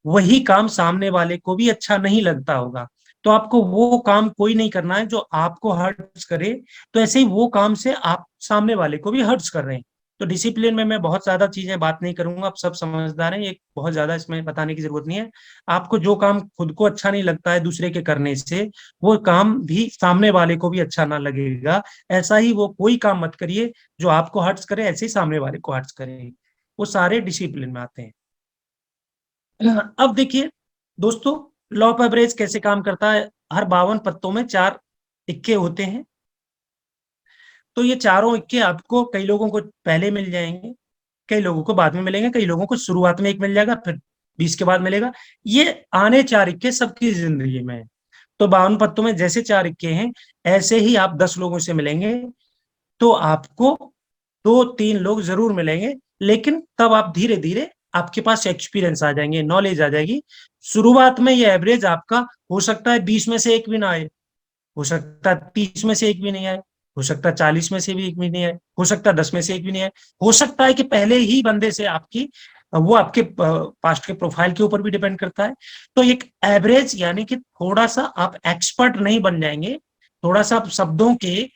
[SPEAKER 1] वही काम सामने वाले को भी अच्छा नहीं लगता होगा, तो आपको वो काम कोई नहीं करना है जो आपको हर्ट्स करे। तो ऐसे ही वो काम से आप सामने वाले को भी हर्ट्स कर रहे हैं। तो डिसिप्लिन में मैं बहुत ज्यादा चीजें बात नहीं करूंगा, आप सब समझदार हैं, ये बहुत ज्यादा इसमें बताने की जरूरत नहीं है। आपको जो काम खुद को अच्छा नहीं लगता है दूसरे के करने से, वो काम भी सामने वाले को भी अच्छा ना लगेगा। ऐसा ही वो कोई काम मत करिए जो आपको हर्ट्स करे, ऐसे ही सामने वाले को हर्ट्स करे। वो सारे डिसिप्लिन में आते हैं। अब देखिए दोस्तों, लॉ ऑफ एवरेज कैसे काम करता है। हर 52 पत्तों में 4 इक्के होते हैं। तो ये चारों इक्के आपको, कई लोगों को पहले मिल जाएंगे, कई लोगों को बाद में मिलेंगे, कई लोगों को शुरुआत में एक मिल जाएगा, फिर 20 के बाद मिलेगा। ये आने 4 इक्के सबकी जिंदगी में है। तो 52 पत्तों में जैसे 4 इक्के हैं, ऐसे ही आप 10 लोगों से मिलेंगे, तो आपको 2-3 लोग जरूर मिलेंगे। लेकिन तब आप धीरे धीरे, आपके पास एक्सपीरियंस आ जाएंगे, नॉलेज आ जाएगी। शुरुआत में ये एवरेज आपका हो सकता है 20 में से एक भी ना आए, हो सकता है 30 में से एक भी नहीं आए, हो सकता है 40 में से भी एक भी नहीं आए, हो सकता है 10 में से एक भी नहीं आए, हो सकता है कि पहले ही बंदे से आपकी, वो आपके पास्ट के प्रोफाइल के ऊपर भी डिपेंड करता है। तो एक एवरेज यानी कि थोड़ा सा आप एक्सपर्ट नहीं बन जाएंगे, थोड़ा सा आप शब्दों के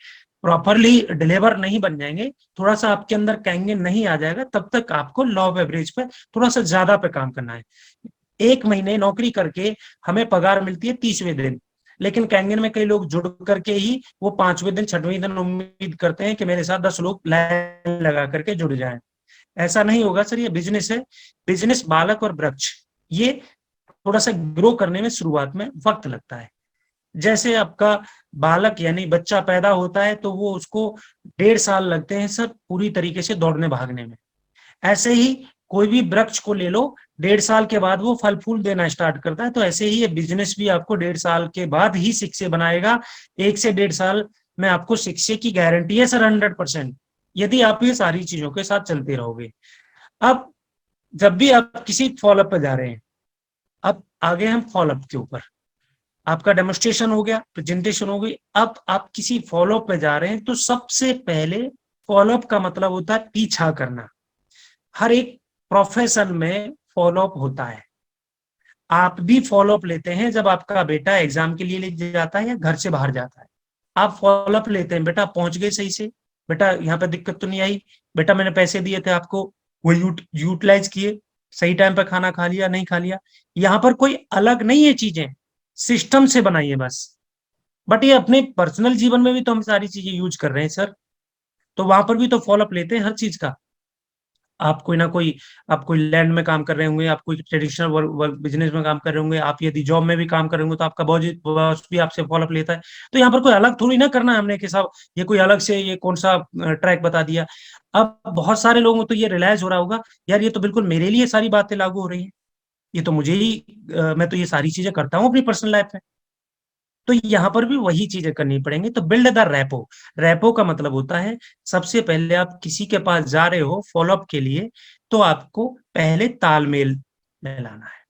[SPEAKER 1] प्रॉपरली डिलीवर नहीं बन जाएंगे, थोड़ा सा आपके अंदर कैंगन नहीं आ जाएगा, तब तक आपको लॉ ऑफ एवरेज पे थोड़ा सा ज्यादा पे काम करना है। 1 महीने नौकरी करके हमें पगार मिलती है 30वें दिन, लेकिन कैंगन में कई लोग जुड़ करके ही वो 5वें दिन 6वें दिन उम्मीद करते हैं कि मेरे साथ 10 लोग लाइन लगा करके जुड़ जाएं। ऐसा नहीं होगा सर, ये बिजनेस है। बिजनेस बालक और वृक्ष, ये थोड़ा सा ग्रो करने में शुरुआत में वक्त लगता है। जैसे आपका बालक यानी बच्चा पैदा होता है तो वो उसको 1.5 साल लगते हैं सर पूरी तरीके से दौड़ने भागने में। ऐसे ही कोई भी वृक्ष को ले लो, 1.5 साल के बाद वो फल फूल देना स्टार्ट करता है। तो ऐसे ही ये बिजनेस भी आपको 1.5 साल के बाद ही शिक्षे बनाएगा। 1 से 1.5 साल में आपको शिक्षे की गारंटी है सर, 100%, यदि आप ये सारी चीजों के साथ चलते रहोगे। अब जब भी आप किसी फॉलोअप पे जा रहे हैं, अब आगे हम फॉलोअप के ऊपर, आपका डेमोन्स्ट्रेशन हो गया, प्रेजेंटेशन हो गई, अब आप किसी फॉलोअप पे जा रहे हैं, तो सबसे पहले फॉलोअप का मतलब होता है पीछा करना। हर एक प्रोफेशन में फॉलोअप होता है। आप भी फॉलोअप लेते हैं जब आपका बेटा एग्जाम के लिए ले जाता है या घर से बाहर जाता है, आप फॉलोअप लेते हैं, बेटा पहुंच गए सही से, बेटा यहाँ पे दिक्कत तो नहीं आई, बेटा मैंने पैसे दिए थे आपको, वो यूटिलाइज किए, सही टाइम पर खाना खा लिया नहीं खा लिया। यहाँ पर कोई अलग नहीं है चीजें, सिस्टम से बनाइए बस। बट ये अपने पर्सनल जीवन में भी तो हम सारी चीजें यूज कर रहे हैं सर, तो वहां पर भी तो फॉलोअप लेते हैं हर चीज का। आप कोई ना कोई, आप कोई लैंड में काम कर रहे होंगे, आप कोई ट्रेडिशनल वर्क बिजनेस में काम कर रहे होंगे, आप यदि जॉब में भी काम कर रहे होंगे तो आपका बॉस भी आपसे फॉलोअप लेता है। तो यहाँ पर कोई अलग थोड़ी ना करना है हमने कि साहब ये कोई अलग से ये कौन सा ट्रैक बता दिया। अब बहुत सारे लोगों को तो ये रियलाइज हो रहा होगा, यार ये तो बिल्कुल मेरे लिए सारी बातें लागू हो रही है, ये तो मुझे ही मैं तो ये सारी चीजें करता हूँ अपनी पर्सनल लाइफ में। तो यहाँ पर भी वही चीजें करनी पड़ेंगी। तो बिल्ड द रैपो, रैपो का मतलब होता है सबसे पहले आप किसी के पास जा रहे हो फॉलोअप के लिए, तो आपको पहले तालमेल में लाना है।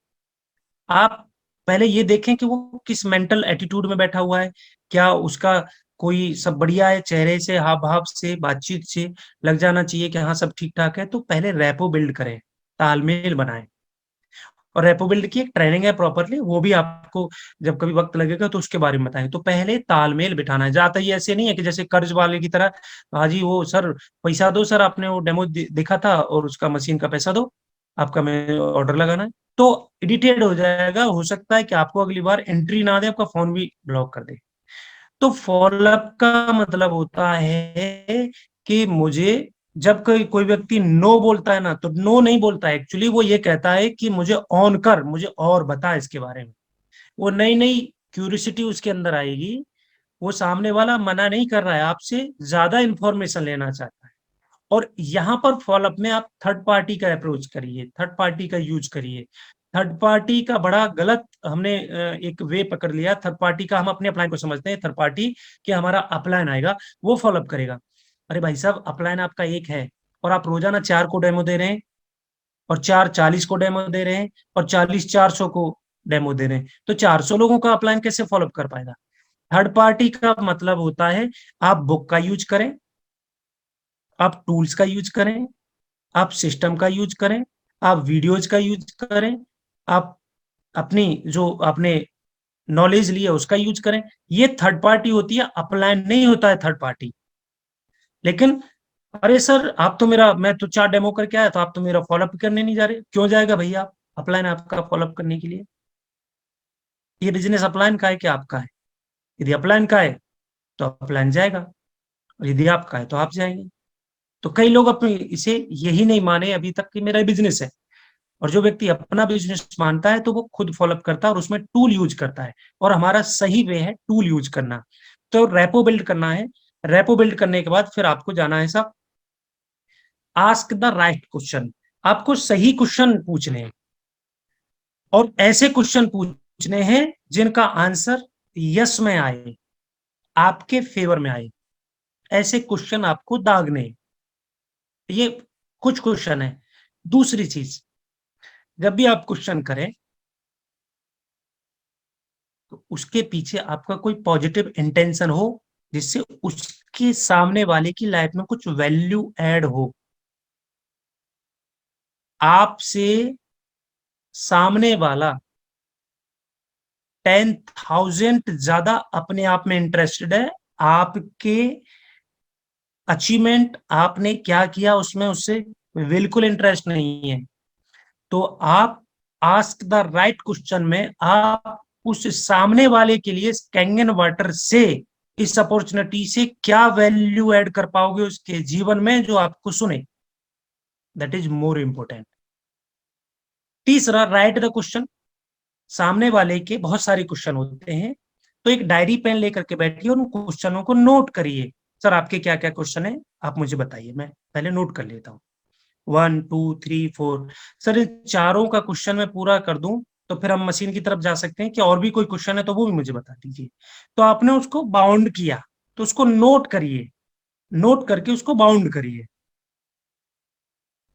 [SPEAKER 1] आप पहले ये देखें कि वो किस मेंटल एटीट्यूड में बैठा हुआ है, क्या उसका कोई सब बढ़िया है, चेहरे से हाव भाव से बातचीत से लग जाना चाहिए कि हाँ सब ठीक ठाक है। तो पहले रैपो बिल्ड करें, तालमेल बनाएं। और रेपो बिल्ड की एक ट्रेनिंग है प्रॉपरली, वो भी आपको जब कभी वक्त लगेगा तो उसके बारे में बताएंगे। तो पहले तालमेल बिठाना है, जाता ही ऐसे नहीं है कि जैसे कर्ज वाले की तरह, हाँ जी वो सर पैसा दो सर, आपने वो डेमो देखा था और उसका मशीन का पैसा दो, आपका मैं ऑर्डर लगाना है। तो इरिटेट हो जाएगा, हो सकता है कि आपको अगली बार एंट्री ना दे, आपका फोन भी ब्लॉक कर दे। तो फॉलोअप का मतलब होता है कि मुझे, जब कोई कोई व्यक्ति नो बोलता है ना, तो नो नहीं बोलता है एक्चुअली, वो ये कहता है कि मुझे ऑन कर, मुझे और बता इसके बारे में। वो नई नई क्यूरियोसिटी उसके अंदर आएगी। वो सामने वाला मना नहीं कर रहा है, आपसे ज्यादा इंफॉर्मेशन लेना चाहता है। और यहाँ पर फॉलोअप में आप थर्ड पार्टी का अप्रोच करिए, थर्ड पार्टी का यूज करिए। थर्ड पार्टी का बड़ा गलत हमने एक वे पकड़ लिया थर्ड पार्टी का। हम अपने अपलाइन को समझते हैं थर्ड पार्टी, कि हमारा अपलाइन आएगा वो फॉलोअप करेगा। अरे भाई साहब अपलाइन आपका एक है, और आप रोजाना 4 को डेमो दे रहे हैं, और 4 40 को डेमो दे रहे हैं, और 40 400 को डेमो दे रहे हैं, तो 400 लोगों का अपलाइन कैसे फॉलोअप कर पाएगा। थर्ड पार्टी का मतलब होता है आप बुक का यूज करें, आप टूल्स का यूज करें, आप सिस्टम का यूज करें, आप वीडियोज का यूज करें, आप अपनी जो आपने नॉलेज ली है उसका यूज करें। ये थर्ड पार्टी होती है, अपलाइन नहीं होता है थर्ड पार्टी। लेकिन अरे सर आप तो मेरा, मैं तो 4 डेमो करके आया, तो आप तो मेरा फॉलोअप करने नहीं जा रहे, क्यों जाएगा भैया। अपलाइन आपका फॉलोअप करने के लिए, ये बिजनेस अपलाइन का है कि आपका है। यदि अपलाइन का है तो अपलाइन जाएगा, और यदि आपका है तो आप जाएंगे। तो कई लोग अपने इसे यही नहीं माने अभी तक कि मेरा बिजनेस है। और जो व्यक्ति अपना बिजनेस मानता है तो वो खुद फॉलोअप करता है और उसमें टूल यूज करता है। और हमारा सही वे है टूल यूज करना। तो रेपो बिल्ड करना है। रेपो बिल्ड करने के बाद फिर आपको जाना है साहब, आस्क द राइट क्वेश्चन। आपको सही क्वेश्चन पूछने हैं, और ऐसे क्वेश्चन पूछने हैं जिनका आंसर यस में आए, आपके फेवर में आए। ऐसे क्वेश्चन आपको दागने हैं। ये कुछ क्वेश्चन है। दूसरी चीज, जब भी आप क्वेश्चन करें तो उसके पीछे आपका कोई पॉजिटिव इंटेंशन हो, जिससे उसके सामने वाले की लाइफ में कुछ वैल्यू ऐड हो। आपसे सामने वाला 10,000 ज्यादा अपने आप में इंटरेस्टेड है, आपके अचीवमेंट आपने क्या किया उसमें उससे बिल्कुल इंटरेस्ट नहीं है। तो आप आस्क द राइट क्वेश्चन में आप उस सामने वाले के लिए कैंगन वाटर से, इस अपॉर्चुनिटी से क्या वैल्यू ऐड कर पाओगे उसके जीवन में जो आपको सुने। That is more important. तीसरा, राइट द क्वेश्चन। सामने वाले के बहुत सारे क्वेश्चन होते हैं, तो एक डायरी पेन लेकर के बैठिए और उन क्वेश्चनों को नोट करिए। सर आपके क्या क्या क्वेश्चन है, आप मुझे बताइए, मैं पहले नोट कर लेता हूँ। 1 2 3 4, सर इन चारों का क्वेश्चन मैं पूरा कर दूं तो फिर हम मशीन की तरफ जा सकते हैं, कि और भी कोई क्वेश्चन है तो वो भी मुझे बता दीजिए। तो आपने उसको बाउंड किया, तो उसको नोट करिए, नोट करके उसको बाउंड करिए,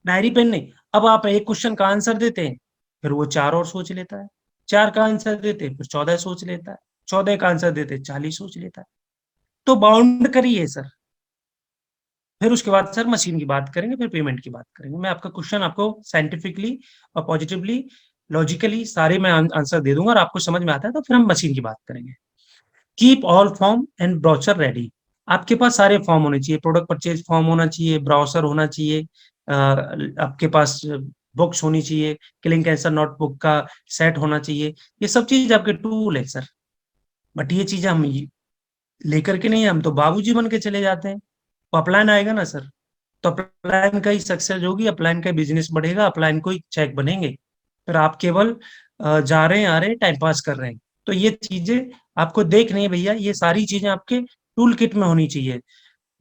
[SPEAKER 1] डायरी पेन नहीं। अब आप एक क्वेश्चन का आंसर देते हैं, फिर वो 4 और सोच लेता है, 4 का आंसर देते हैं फिर 14 सोच लेता है, 14 का आंसर देते हैं 40 सोच लेता है। तो बाउंड करिए सर। फिर उसके बाद सर मशीन की बात करेंगे, फिर पेमेंट की बात करेंगे। मैं आपका क्वेश्चन आपको साइंटिफिकली और पॉजिटिवली लॉजिकली सारे मैं आंसर दे दूंगा और आपको समझ में आता है तो फिर हम मशीन की बात करेंगे। Keep all form and brochure ready. आपके पास सारे फॉर्म होने चाहिए, प्रोडक्ट परचेज फॉर्म होना चाहिए, ब्राउचर होना चाहिए, आपके पास बुक्स होनी चाहिए, किलिंग कैंसर नोटबुक का सेट होना चाहिए। ये सब चीज आपके टूल है सर, बट ये चीजें हम लेकर के नहीं, हम तो बाबूजी बन के चले जाते हैं। तो अपलाइन आएगा ना सर, तो अपलाइन का ही सक्सेस होगी, अपलाइन का बिजनेस बढ़ेगा, अपलाइन को ही चेक बनेंगे। फिर आप केवल जा रहे हैं आ रहे हैं टाइम पास कर रहे हैं। तो ये चीजें आपको देखनी है भैया, ये सारी चीजें आपके टूल किट में होनी चाहिए।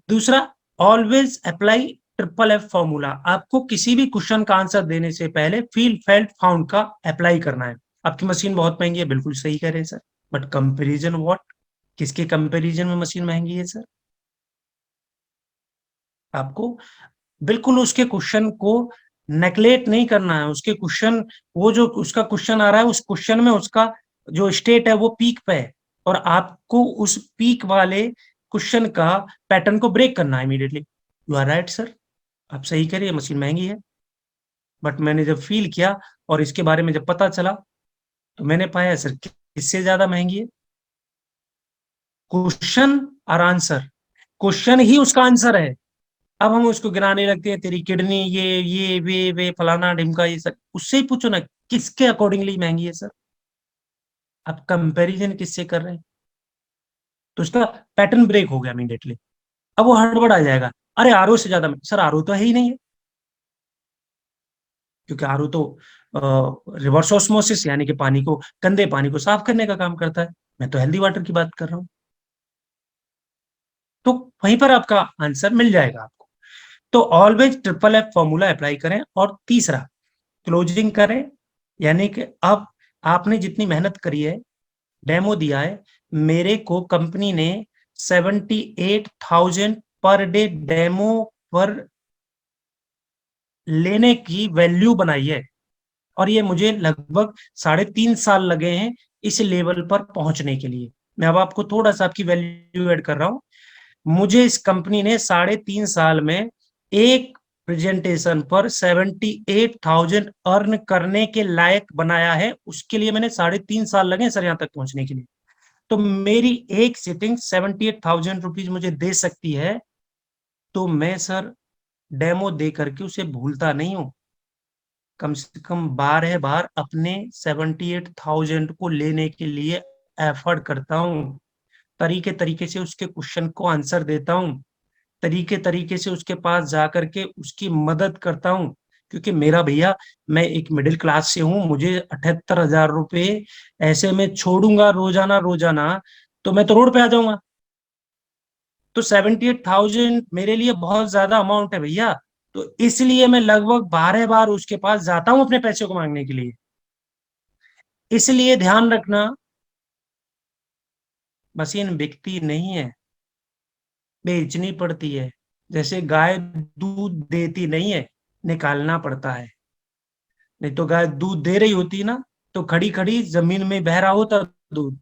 [SPEAKER 1] दूसरा, always apply triple F formula. आपको किसी भी क्वेश्चन का आंसर देने से पहले फील फेल्ट फाउंड का अप्लाई करना है। आपकी मशीन बहुत महंगी है, बिल्कुल सही कह रहे हैं सर, बट कंपेरिजन व्हाट, किसके कंपेरिजन में मशीन महंगी है सर? आपको बिल्कुल उसके क्वेश्चन को नेगलेक्ट नहीं करना है। उसके क्वेश्चन, वो जो उसका क्वेश्चन आ रहा है, उस क्वेश्चन में उसका जो स्टेट है वो पीक पे है, और आपको उस पीक वाले क्वेश्चन का पैटर्न को ब्रेक करना है immediately. You are right sir, आप सही कह रही है, मशीन महंगी है, बट मैंने जब फील किया और इसके बारे में जब पता चला तो मैंने पाया सर किससे ज्यादा महंगी है। क्वेश्चन और आंसर, क्वेश्चन ही उसका आंसर है। अब हम उसको गिराने लगते हैं, तेरी किडनी ये वे फलाना ढिमका, ये सब उससे ही पूछो ना किसके अकॉर्डिंगली महंगी है सर। आप कंपैरिजन किससे कर रहे हैं? तो उसका पैटर्न ब्रेक हो गया इमीडिएटली। अब वो हड़बड़ आ जाएगा, अरे आरओ से ज्यादा सर, आरओ तो है ही नहीं है, क्योंकि आरओ तो रिवर्स ऑस्मोसिस यानी कि पानी को, गंदे पानी को साफ करने का काम करता है। मैं तो हेल्दी वाटर की बात कर रहा हूँ। तो वहीं पर आपका आंसर मिल जाएगा आपको। तो always triple F formula apply करें। और तीसरा, क्लोजिंग करें, यानी कि अब आपने जितनी मेहनत करी है, डेमो दिया है, मेरे को कंपनी ने 78,000 पर डे डेमो पर लेने की वैल्यू बनाई है, और ये मुझे लगभग 3.5 साल लगे हैं इस लेवल पर पहुंचने के लिए। मैं अब आपको थोड़ा सा आपकी वैल्यू ऐड कर रहा हूं। मुझे इस कंपनी ने 3.5 साल में एक प्रेजेंटेशन पर 78,000 अर्न करने के लायक बनाया है। उसके लिए मैंने 3.5 साल लगे सर यहाँ तक पहुंचने के लिए। तो मेरी एक सिटिंग 78,000 रुपीज मुझे दे सकती है, तो मैं सर डेमो दे करके उसे भूलता नहीं हूं। कम से कम 12 बार अपने 78,000 को लेने के लिए एफर्ट करता हूँ। तरीके तरीके से उसके क्वेश्चन को आंसर देता हूँ, तरीके तरीके से उसके पास जाकर के उसकी मदद करता हूँ। क्योंकि मेरा भैया, मैं एक मिडिल क्लास से हूँ, मुझे 78,000 रुपये ऐसे में छोड़ूंगा रोजाना रोजाना तो मैं तो रोड पे आ जाऊंगा। तो 78,000 मेरे लिए बहुत ज्यादा अमाउंट है भैया। तो इसलिए मैं लगभग 12 बार उसके पास जाता हूँ अपने पैसे को मांगने के लिए। इसलिए ध्यान रखना, मशीन बिकती नहीं है, बेचनी पड़ती है। जैसे गाय दूध देती नहीं है, निकालना पड़ता है। नहीं तो गाय दूध दे रही होती ना, तो खड़ी खड़ी जमीन में बह रहा होता दूध।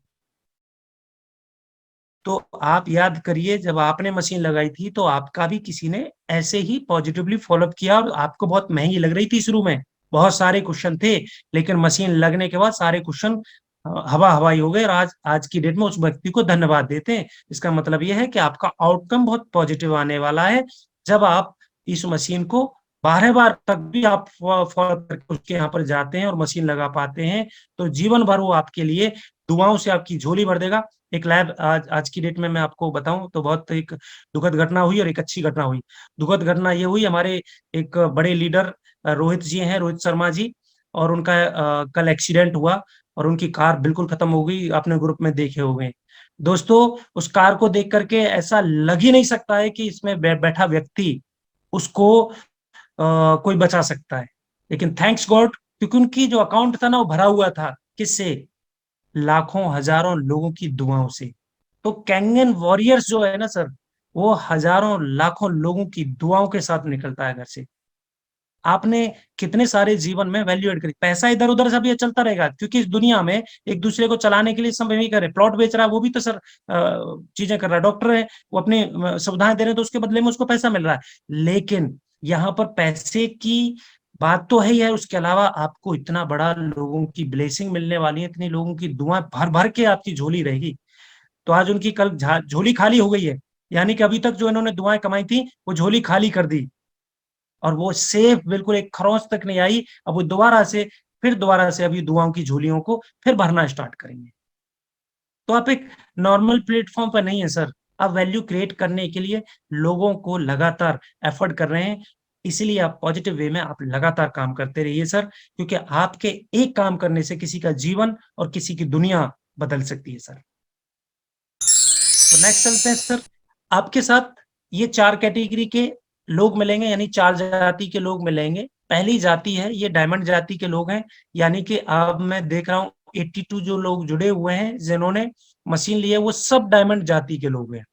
[SPEAKER 1] तो आप याद करिए, जब आपने मशीन लगाई थी तो आपका भी किसी ने ऐसे ही पॉजिटिवली फॉलोअप किया, और आपको बहुत महंगी लग रही थी शुरू में, बहुत सारे क्वेश्चन थे, लेकिन मशीन लगने के बाद सारे क्वेश्चन हवा हवाई हो गए, और आज आज की डेट में उस व्यक्ति को धन्यवाद देते हैं। इसका मतलब यह है कि आपका आउटकम बहुत पॉजिटिव आने वाला है, जब आप इस मशीन को 12 बार तक भी आप फॉलो करके उसके यहाँ पर जाते हैं और मशीन लगा पाते हैं, तो जीवन भर वो आपके लिए दुआओं से आपकी झोली भर देगा। एक लैब आज आज की डेट में मैं आपको बताऊं तो बहुत एक दुखद घटना हुई और एक अच्छी घटना हुई। दुखद घटना ये हुई, हमारे एक बड़े लीडर रोहित जी हैं, रोहित शर्मा जी, और उनका कल एक्सीडेंट हुआ और उनकी कार बिल्कुल खत्म हो गई। आपने ग्रुप में देखे होंगे दोस्तों। उस कार को देख करके ऐसा लग ही नहीं सकता है कि इसमें बैठा व्यक्ति उसको कोई बचा सकता है। लेकिन थैंक्स गॉड, क्योंकि उनकी जो अकाउंट था ना वो भरा हुआ था, किससे? लाखों हजारों लोगों की दुआओं से। तो कैंगन वॉरियर्स जो है ना सर, वो हजारों लाखों लोगों की दुआओं के साथ निकलता है घर से। आपने कितने सारे जीवन में वैल्यू एड करी, पैसा इधर उधर सब ये चलता रहेगा, क्योंकि इस दुनिया में एक दूसरे को चलाने के लिए सब यही करे। प्लॉट बेच रहा है वो भी तो सर चीजें कर रहा है, डॉक्टर है वो अपनी सुविधाएं दे रहे हैं तो उसके बदले में उसको पैसा मिल रहा है। लेकिन यहाँ पर पैसे की बात तो है ही है, उसके अलावा आपको इतना बड़ा लोगों की ब्लेसिंग मिलने वाली है, इतनी लोगों की दुआएं भर भर के आपकी झोली रहेगी। तो आज उनकी कल झोली खाली हो गई है, यानी कि अभी तक जो इन्होंने दुआएं कमाई थी वो झोली खाली कर दी, और वो सेफ बिल्कुल एक खरोंच तक नहीं आई। अब वो दोबारा से अभी दुआओं की झोलियों को फिर भरना स्टार्ट करेंगे। तो आप एक नॉर्मल प्लेटफॉर्म पर नहीं है सर, आप वैल्यू क्रिएट करने के लिए लोगों को लगातार एफर्ट कर रहे हैं। इसीलिए आप पॉजिटिव वे में आप लगातार काम करते रहिए सर, क्योंकि आपके एक काम करने से किसी का जीवन और किसी की दुनिया बदल सकती है सर। तो नेक्स्ट चलते हैं सर, आपके साथ ये चार कैटेगरी के लोग मिलेंगे, यानी चार जाति के लोग मिलेंगे। पहली जाति है ये डायमंड जाति के लोग हैं, यानी कि अब मैं देख रहा हूँ 82 जो लोग जुड़े हुए हैं जिन्होंने मशीन ली है, वो सब डायमंड जाति के लोग हैं।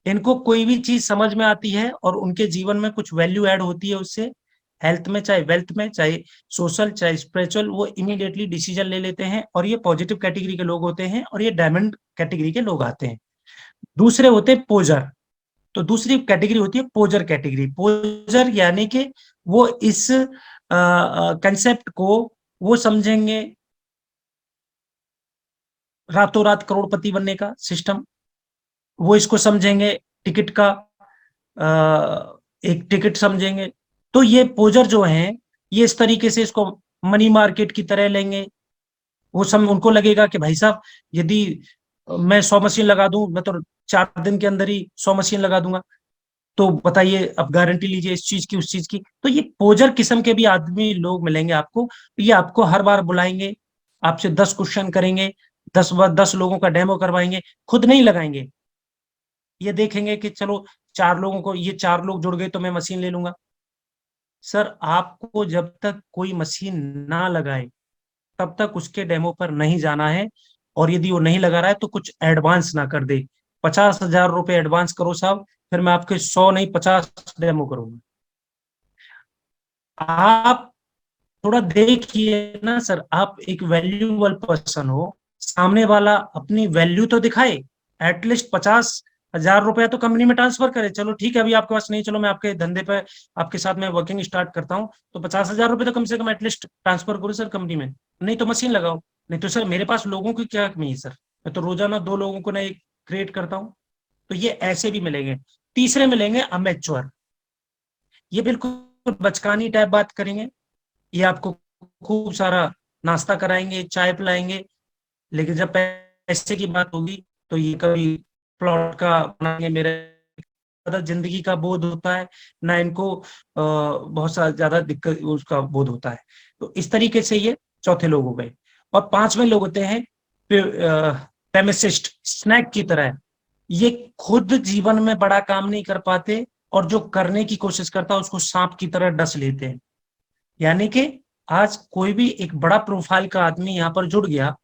[SPEAKER 1] इनको कोई भी चीज समझ में आती है और उनके जीवन में कुछ वैल्यू ऐड होती है उससे, हेल्थ में चाहे वेल्थ में चाहे सोशल चाहे स्पिरिचुअल, वो इमीडिएटली डिसीजन ले लेते हैं, और ये पॉजिटिव कैटेगरी के लोग होते हैं, और ये डायमंड कैटेगरी के लोग आते हैं। दूसरे होते हैं पोजर। तो दूसरी कैटेगरी होती है पोजर कैटेगरी। पोजर यानी कि वो इस कंसेप्ट को वो समझेंगे रातों रात करोड़पति बनने का सिस्टम, वो इसको समझेंगे टिकट का एक टिकट समझेंगे। तो ये पोजर जो हैं ये इस तरीके से इसको मनी मार्केट की तरह लेंगे। उनको लगेगा कि भाई साहब, यदि मैं 100 मशीन लगा दूं, मैं तो 4 दिन के अंदर ही 100 मशीन लगा दूंगा, तो बताइए अब गारंटी लीजिए इस चीज की उस चीज की। तो ये पोजर किस्म के भी आदमी लोग मिलेंगे आपको, ये आपको हर बार बुलाएंगे, आपसे 10 क्वेश्चन करेंगे, 10 लोगों का डेमो करवाएंगे, खुद नहीं लगाएंगे। ये देखेंगे कि चलो 4 लोगों को, ये 4 लोग जुड़ गए तो मैं मशीन ले लूंगा। सर आपको जब तक कोई मशीन ना लगाए तब तक उसके डेमो पर नहीं जाना है, और यदि वो नहीं लगा रहा है तो कुछ एडवांस ना कर दे। 50,000 रुपए एडवांस करो साहब, फिर मैं आपके 100 नहीं 50 डेमो करूंगा। आप थोड़ा देखिए ना सर, आप एक वैल्यूएबल पर्सन हो, सामने वाला अपनी वैल्यू तो दिखाए, एटलीस्ट 50,000 रुपया तो कंपनी में ट्रांसफर करे। चलो ठीक है, अभी आपके पास नहीं, चलो मैं आपके धंधे पे आपके साथ में वर्किंग स्टार्ट करता हूँ, तो 50,000 रुपये तो कम से कम एटलीस्ट ट्रांसफर करो सर कंपनी में, नहीं तो मशीन लगाओ। नहीं तो सर मेरे पास लोगों की क्या कमी है सर, मैं तो रोजाना 2 लोगों को नए क्रिएट करता हूँ। तो ये ऐसे भी मिलेंगे। तीसरे मिलेंगे अमेच्योर, ये बिल्कुल बचकानी टाइप बात करेंगे, ये आपको खूब सारा नाश्ता कराएंगे, चाय पिलाएंगे, लेकिन जब पैसे की बात होगी तो ये कभी प्लॉट का बनाएंगे, मेरे ज्यादा जिंदगी का बोध होता है ना इनको, बहुत सा ज्यादा दिक्कत उसका बोध होता है। तो इस तरीके से ये चौथे लोग हो गए। और पांचवें लोग होते हैं पेमिसिस्ट, स्नैक की तरह। ये खुद जीवन में बड़ा काम नहीं कर पाते, और जो करने की कोशिश करता है उसको सांप की तरह डस लेते हैं। यानी कि आज कोई भी एक बड़ा प्रोफाइल का आदमी यहाँ पर जुड़ गया,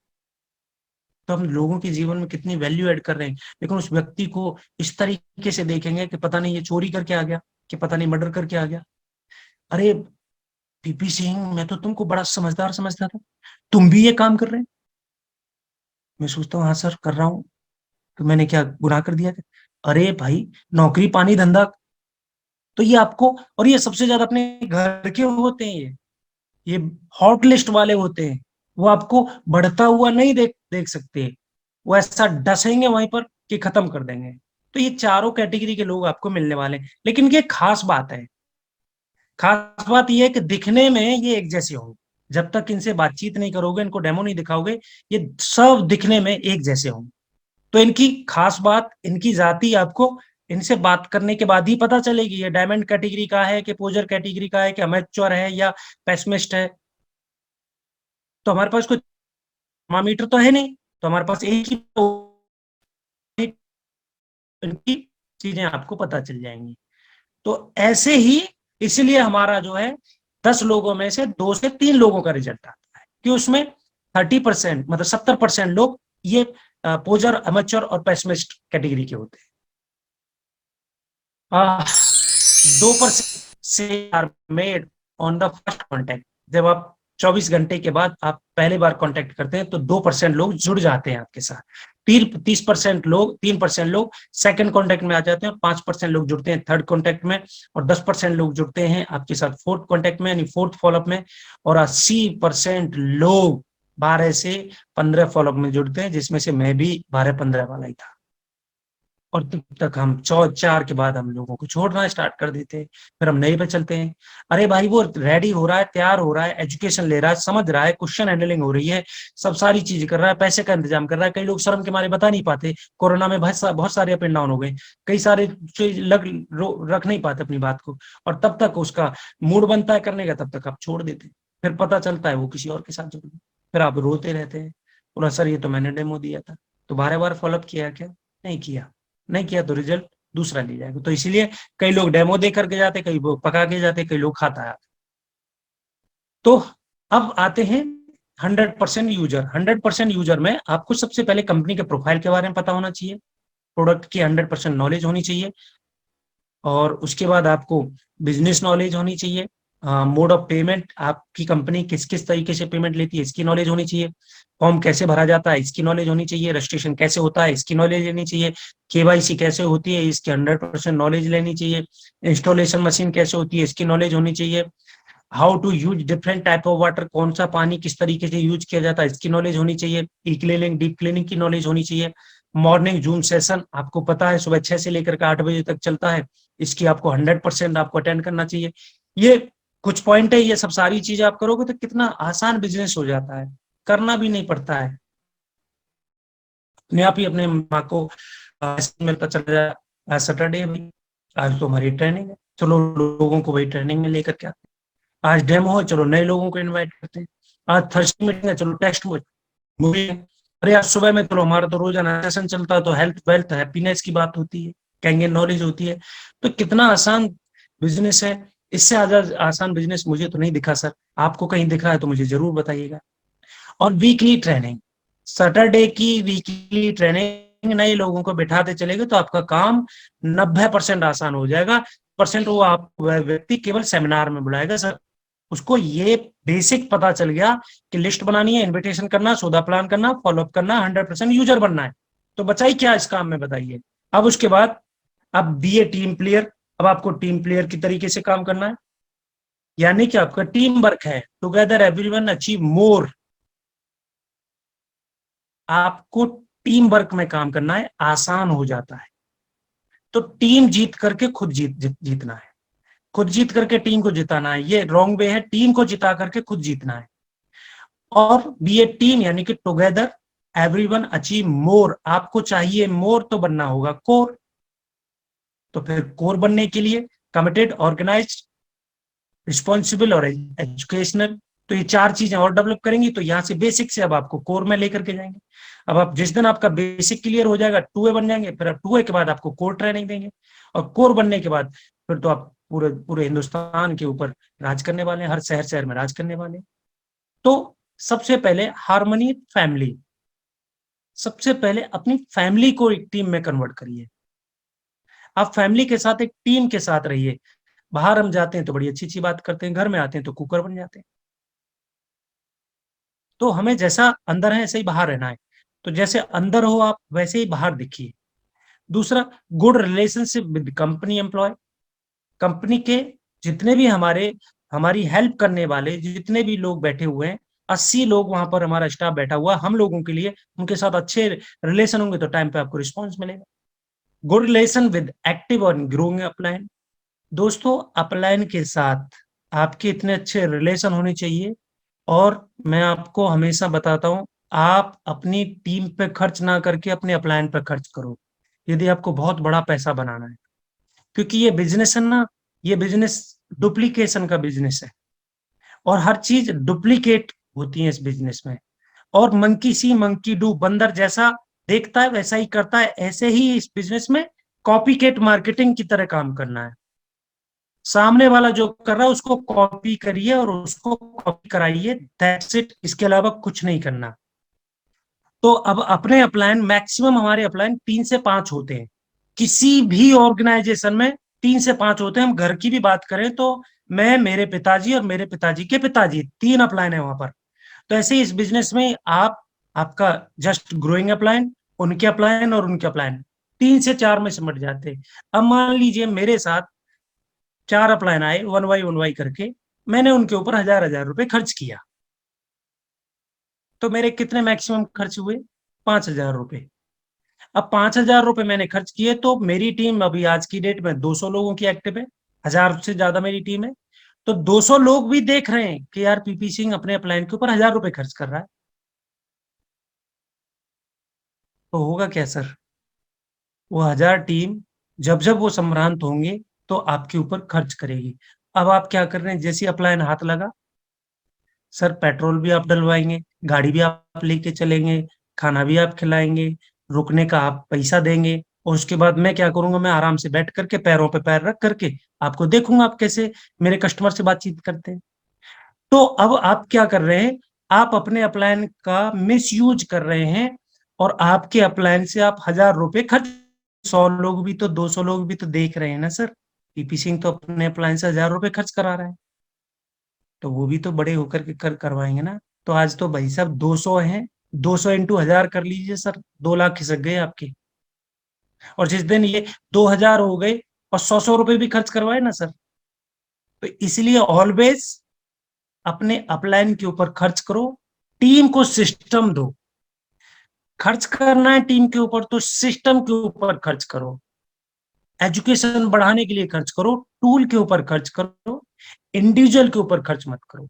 [SPEAKER 1] तो हम लोगों के जीवन में कितनी वैल्यू ऐड कर रहे हैं, लेकिन उस व्यक्ति को इस तरीके से देखेंगे कि पता नहीं ये चोरी करके आ गया, कि पता नहीं मर्डर करके आ गया। अरे पीपी सिंह, मैं तो तुमको बड़ा समझदार समझता था, तुम भी ये काम कर रहे हैं। मैं सोचता हूँ हाँ सर कर रहा हूँ, तो मैंने क्या गुनाह कर दिया क्या? अरे भाई, नौकरी पानी धंधा, तो ये आपको, और ये सबसे ज्यादा अपने घर के होते हैं, ये हॉट लिस्ट वाले होते हैं, वो आपको बढ़ता हुआ नहीं देख देख सकते, वो ऐसा डसेंगे वहीं पर कि खत्म कर देंगे। तो ये चारों कैटेगरी के लोग आपको मिलने वाले हैं, लेकिन ये खास बात है, खास बात ये है कि दिखने में ये एक जैसे होंगे। जब तक इनसे बातचीत नहीं करोगे, इनको डेमो नहीं दिखाओगे, ये सब दिखने में एक जैसे होंगे। तो इनकी खास बात, इनकी जाति आपको इनसे बात करने के बाद ही पता चलेगी, ये डायमंड कैटेगरी का है कि पोजर कैटेगरी का है कि अमेच्योर है या पेसिमिस्ट है। तो हमारे पास कोई थर्मामीटर तो है नहीं, तो हमारे पास एक ही इनकी चीजें आपको पता चल जाएंगी। तो ऐसे ही, इसलिए हमारा जो है 10 लोगों में से 2 से 3 लोगों का रिजल्ट आता है, कि उसमें 30% मतलब 70% लोग ये पोजर अमेच्योर और पेसिमिस्ट कैटेगरी के होते हैं। 2% से are made on the first contact, जब आप 24 घंटे के बाद आप पहली बार कांटेक्ट करते हैं तो 2% लोग जुड़ जाते हैं आपके साथ। 30% लोग 3% लोग सेकंड कॉन्टेक्ट में आ जाते हैं, 5% लोग जुड़ते हैं थर्ड कॉन्टेक्ट में, और 10% लोग जुड़ते हैं आपके साथ फोर्थ कॉन्टेक्ट में यानी फोर्थ फॉलोअप में, और 80% लोग 12 से 15 फॉलोअप में जुड़ते हैं, जिसमें से मैं भी 12-15 वाला ही था। और तब तक हम 4 के बाद हम लोगों को छोड़ना स्टार्ट कर देते हैं, फिर हम नए पे चलते हैं। अरे भाई वो रेडी हो रहा है, तैयार हो रहा है, एजुकेशन ले रहा है, समझ रहा है, क्वेश्चन हैंडलिंग हो रही है, सब सारी चीज कर रहा है, पैसे का इंतजाम कर रहा है। कई लोग शर्म के मारे बता नहीं पाते, कोरोना में बहुत सारे अप एंड डाउन हो गए, कई सारे चीज रख नहीं पाते अपनी बात को, और तब तक उसका मूड बनता है करने का, तब तक आप छोड़ देते हैं। फिर पता चलता है वो किसी और के साथ जुड़ गया, फिर आप रोते रहते हैं, बोला सर ये तो मैंने डेमो दिया था। तो 12 बार फॉलोअप किया क्या? नहीं किया। नहीं किया तो रिजल्ट दूसरा ले जाएगा। तो इसलिए कई लोग डेमो दे करके जाते, कई लोग पका के जाते, कई लोग खाता है। तो अब आते हैं 100% यूजर। 100% यूजर में आपको सबसे पहले कंपनी के प्रोफाइल के बारे में पता होना चाहिए, प्रोडक्ट की 100% नॉलेज होनी चाहिए, और उसके बाद आपको बिजनेस नॉलेज होनी चाहिए, मोड ऑफ पेमेंट, आपकी कंपनी किस किस तरीके से पेमेंट लेती है इसकी नॉलेज होनी चाहिए, फॉर्म कैसे भरा जाता है इसकी नॉलेज होनी चाहिए, रजिस्ट्रेशन कैसे होता है इसकी नॉलेज लेनी चाहिए, केवाईसी कैसे होती है इसकी 100% नॉलेज लेनी चाहिए, इंस्टॉलेशन मशीन कैसे होती है इसकी नॉलेज होनी चाहिए, how to use different type of water, कौन सा पानी किस तरीके से यूज किया जाता है इसकी नॉलेज होनी चाहिए, ई क्लीनिंग डीप क्लीनिंग की नॉलेज होनी चाहिए, मॉर्निंग जूम सेशन आपको पता है सुबह 6 से लेकर के 8 बजे तक चलता है, इसकी आपको 100% आपको अटेंड करना चाहिए। ये कुछ पॉइंट है, ये सब सारी चीजें आप करोगे तो कितना आसान बिजनेस हो जाता है, करना भी नहीं पड़ता है, अपने आप ही अपने माँ को मिलता चला जाए, आज सैटरडे है भाई, आज तो हमारी ट्रेनिंग है, चलो लोगों को भाई ट्रेनिंग में लेकर के आते हैं, आज डेमो है, चलो नए लोगों को इनवाइट करते हैं, आज थर्सडे मीटिंग है, चलो टेक्स्ट मूवी है, अरे आज सुबह में चलो हमारा तो रोजाना सेशन चलता है, तो हेल्थ वेल्थ हैप्पीनेस की बात होती है, कहेंगे नॉलेज होती है। तो कितना आसान बिजनेस है, इससे आसान बिजनेस मुझे तो नहीं दिखा सर, आपको कहीं दिखा है तो मुझे जरूर बताइएगा। और वीकली ट्रेनिंग, सैटरडे की वीकली ट्रेनिंग नए लोगों को बिठाते चलेंगे तो आपका काम 90% आसान हो जाएगा। परसेंट वो आप व्यक्ति केवल सेमिनार में बुलाएगा सर, उसको ये बेसिक पता चल गया कि लिस्ट बनानी है, इनविटेशन करना, सौदा प्लान करना, फॉलोअप करना, 100% यूजर बनना है। तो बचाई क्या इस काम में बताइए। अब उसके बाद अब बी ए टीम प्लेयर, अब आपको टीम प्लेयर की तरीके से काम करना है, यानी कि आपका टीम वर्क है, टुगेदर एवरीवन अचीव मोर, आपको टीम वर्क में काम करना है, आसान हो जाता है। तो टीम जीत करके खुद जीतना है, खुद जीत करके टीम को जिताना है, ये रॉन्ग वे है, टीम को जिता करके खुद जीतना है। और बी ए टीम यानी कि टुगेदर एवरीवन अचीव मोर, आपको चाहिए मोर तो बनना होगा कोर। तो फिर कोर बनने के लिए कमिटेड, ऑर्गेनाइज्ड, रिस्पॉन्सिबल और एजुकेशनल, तो ये 4 चीजें और डेवलप करेंगी, तो यहाँ से बेसिक से अब आपको कोर में लेकर के जाएंगे। अब आप जिस दिन आपका बेसिक क्लियर हो जाएगा 2A बन जाएंगे, फिर आप 2A के बाद आपको कोर ट्रेनिंग देंगे, और कोर बनने के बाद फिर तो आप पूरे पूरे हिंदुस्तान के ऊपर राज करने वाले हैं, हर शहर शहर में राज करने वाले हैं। तो सबसे पहले हार्मनी फैमिली, सबसे पहले अपनी फैमिली को एक टीम में कन्वर्ट करिए, आप फैमिली के साथ एक टीम के साथ रहिए। बाहर हम जाते हैं तो बड़ी अच्छी अच्छी बात करते हैं, घर में आते हैं तो कुकर बन जाते हैं। तो हमें जैसा अंदर है ऐसे ही बाहर रहना है, तो जैसे अंदर हो आप वैसे ही बाहर दिखिए। दूसरा, good relationship with company employ, company के जितने भी हमारी हेल्प करने वाले जितने भी लोग बैठे हुए हैं, 80 लोग वहां पर हमारा स्टाफ बैठा हुआ, हम लोगों के लिए उनके साथ अच्छे रिलेशन होंगे तो टाइम पे आपको रिस्पॉन्स मिलेगा। गुड रिलेशन विद एक्टिव और ग्रोइंग अपलाइन, दोस्तों अपलाइन के साथ आपके इतने अच्छे रिलेशन होने चाहिए। और मैं आपको हमेशा बताता हूँ, आप अपनी टीम पे खर्च ना करके अपने अपलाइन पे खर्च करो, यदि आपको बहुत बड़ा पैसा बनाना है, क्योंकि ये बिजनेस है ना, ये बिजनेस डुप्लीकेशन का बिजनेस है, और हर चीज डुप्लीकेट होती है इस बिजनेस में। और मंकी सी मंकी डू, बंदर जैसा देखता है वैसा ही करता है, ऐसे ही इस बिजनेस में कॉपीकेट मार्केटिंग की तरह काम करना है। सामने वाला जो कर रहा है उसको कॉपी करिए और उसको कॉपी कराइए, दैट्स इट, इसके अलावा कुछ नहीं करना। तो अब अपने अपलायन, मैक्सिमम हमारे अपलायन 3 से 5 होते हैं, किसी भी ऑर्गेनाइजेशन में 3 से 5 होते हैं। हम घर की भी बात करें तो मैं, मेरे पिताजी और मेरे पिताजी के पिताजी, 3 अपलायन है वहां पर। तो ऐसे ही इस बिजनेस में आप, आपका जस्ट ग्रोइंग अपलायन, उनके अपलायन और उनके अपलायन 3 से 4 में सिमट जाते। अब मान लीजिए मेरे साथ 4 अपलायन आए, वन वाई करके, मैंने उनके ऊपर 1000 रुपए खर्च किया, तो मेरे कितने मैक्सिमम खर्च हुए? 5000 रुपए। अब 5000 रुपए मैंने खर्च किए, तो मेरी टीम अभी आज की डेट में 200 लोगों की एक्टिव है, 1000 से ज्यादा मेरी टीम है। तो 200 लोग भी देख रहे हैं कि यार पीपी सिंह अपने अपलायन के ऊपर 1000 रुपए खर्च कर रहा है, तो होगा क्या सर? वो 1000 टीम जब जब वो संभ्रांत होंगे तो आपके ऊपर खर्च करेगी। अब आप क्या कर रहे हैं? जैसे अपलायन हाथ लगा, सर पेट्रोल भी आप डलवाएंगे, गाड़ी भी आप लेके चलेंगे, खाना भी आप खिलाएंगे, रुकने का आप पैसा देंगे, और उसके बाद मैं क्या करूंगा? मैं आराम से बैठ करके पैरों पे पैर रख करके आपको देखूंगा आप कैसे मेरे कस्टमर से बातचीत करते हैं। तो अब आप क्या कर रहे हैं? आप अपने अपलायन का मिस यूज कर रहे हैं, और आपके अपलायन से आप 1000 रुपए खर्च, 100 लोग भी तो 200 लोग भी तो देख रहे हैं ना सर, पीपी सिंह तो अपने अपलायन से 1000 रुपए खर्च करा रहा है, तो वो भी तो बड़े होकर के करवाएंगे ना। तो आज तो भाई साहब 200 हैं, 200 इंटू 1000 कर लीजिए सर, 2 लाख खिसक गए आपके। और जिस दिन ये 2000 हो गए और 100 100 रुपए भी खर्च करवाए ना सर, तो इसलिए ऑलवेज अपने अपलाइन के ऊपर खर्च करो, टीम को सिस्टम दो। खर्च करना है टीम के ऊपर तो सिस्टम के ऊपर खर्च करो, एजुकेशन बढ़ाने के लिए खर्च करो, टूल के ऊपर खर्च करो, इंडिविजुअल के ऊपर खर्च मत करो।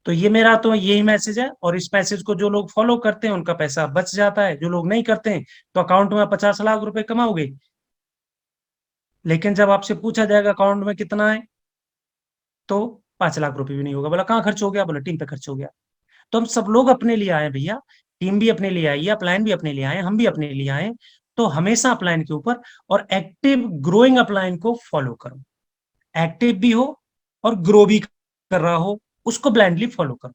[SPEAKER 1] तो ये मेरा तो यही मैसेज है, और इस मैसेज को जो लोग फॉलो करते हैं उनका पैसा बच जाता है, जो लोग नहीं करते हैं तो अकाउंट में 50 लाख रुपए कमाओगे, लेकिन जब आपसे पूछा जाएगा अकाउंट में कितना है, तो 5 लाख रुपए भी नहीं होगा। बोला कहाँ खर्च हो गया? बोला टीम पे खर्च हो गया। तो हम सब लोग अपने लिए आए भैया, टीम भी अपने लिए आई है, अपलायन भी अपने लिए आए, हम भी अपने लिए आए। तो हमेशा अपलायन के ऊपर और एक्टिव ग्रोइंग अपलायन को फॉलो करो, एक्टिव भी हो और ग्रो भी कर रहा हो, उसको ब्लाइंडली फॉलो करो।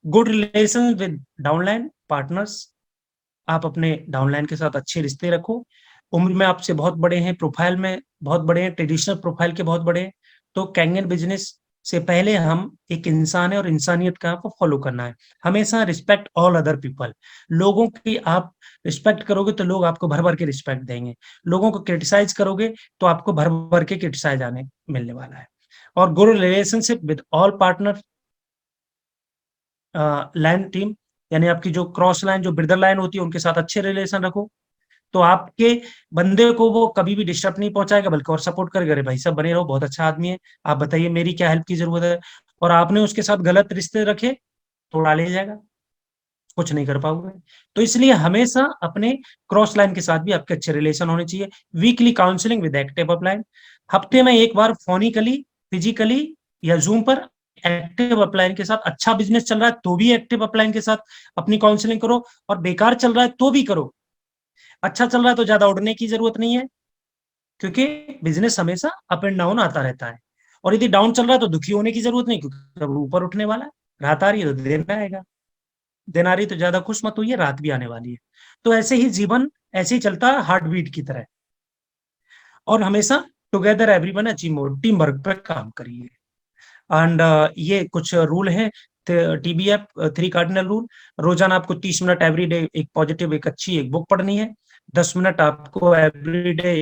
[SPEAKER 1] Good relation with downline partners, आप अपने डाउनलाइन के साथ अच्छे रिश्ते रखो। उम्र में आपसे बहुत बड़े हैं, प्रोफाइल में बहुत बड़े हैं, ट्रेडिशनल प्रोफाइल के बहुत बड़े हैं, तो कैंगन बिजनेस से पहले हम एक इंसान है, और इंसानियत का आपको फॉलो करना है। हमेशा रिस्पेक्ट ऑल अदर पीपल, लोगों की आप रिस्पेक्ट करोगे तो लोग आपको भर भर के रिस्पेक्ट देंगे, लोगों को क्रिटिसाइज करोगे तो आपको भर भर के क्रिटिसाइज आने मिलने वाला है। और good relationship with all partner, line team, यानी आपकी जो क्रॉस लाइन, जो ब्रिदर लाइन होती है, उनके साथ अच्छे रिलेशन रखो, तो आपके बंदे को वो कभी भी डिस्टर्ब नहीं पहुंचाएगा, बल्कि और सपोर्ट करेगा, अरे भाई साहब बने रहो, बहुत अच्छा आदमी है, आप बताइए मेरी क्या हेल्प की जरूरत है। और आपने उसके साथ गलत रिश्ते रखे तो उड़ा ले जाएगा, कुछ नहीं कर पाओगे। तो इसलिए हमेशा अपने क्रॉस लाइन के साथ भी आपके अच्छे रिलेशन होने चाहिए। Weekly counselling with active upline, हफ्ते में एक बार फोनिकली, फिजिकली या जूम पर एक्टिव अपलाइन के साथ, अच्छा बिजनेस चल रहा है तो भी एक्टिव अपलाइन के साथ अपनी काउंसलिंग करो, और बेकार चल रहा है तो भी करो। अच्छा चल रहा है तो ज्यादा उड़ने की जरूरत नहीं है, क्योंकि बिजनेस हमेशा अप एंड डाउन आता रहता है। और यदि डाउन चल रहा है तो दुखी होने की जरूरत नहीं, क्योंकि जब ऊपर उठने वाला है, रात आ रही है तो दिन आएगा, दिन आ रही है तो ज्यादा खुश मत होइए, रात भी आने वाली है। तो ऐसे ही जीवन ऐसे ही चलता है, हार्ट बीट की तरह। और हमेशा together everyone achieve more, team work पर काम करिए। एंड ये कुछ रूल है टीबीएफ, 3 कार्डिनल रूल। रोजाना आपको 30 मिनट एवरी डे एक पॉजिटिव, एक अच्छी एक बुक पढ़नी है। 10 मिनट आपको एवरी डे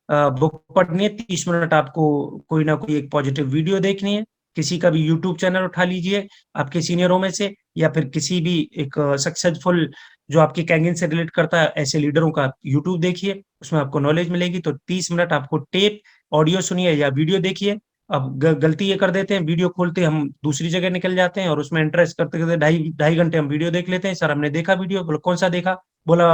[SPEAKER 1] बुक पढ़नी है। 30 मिनट आपको कोई ना कोई एक पॉजिटिव वीडियो देखनी है। किसी का भी यूट्यूब चैनल उठा लीजिए, आपके सीनियरों में से, या फिर किसी भी एक सक्सेसफुल जो आपके कैंगिंग से रिलेट करता है, ऐसे लीडरों का यूट्यूब देखिए, उसमें आपको नॉलेज मिलेगी। तो 30 मिनट आपको टेप ऑडियो सुनिए या वीडियो देखिए। अब गलती ये कर देते हैं, वीडियो खोलते हम दूसरी जगह निकल जाते हैं, और उसमें इंटरेस्ट करते करते 2.5 2.5 घंटे हम वीडियो देख लेते हैं। सर हमने देखा वीडियो, बोला कौन सा देखा? बोला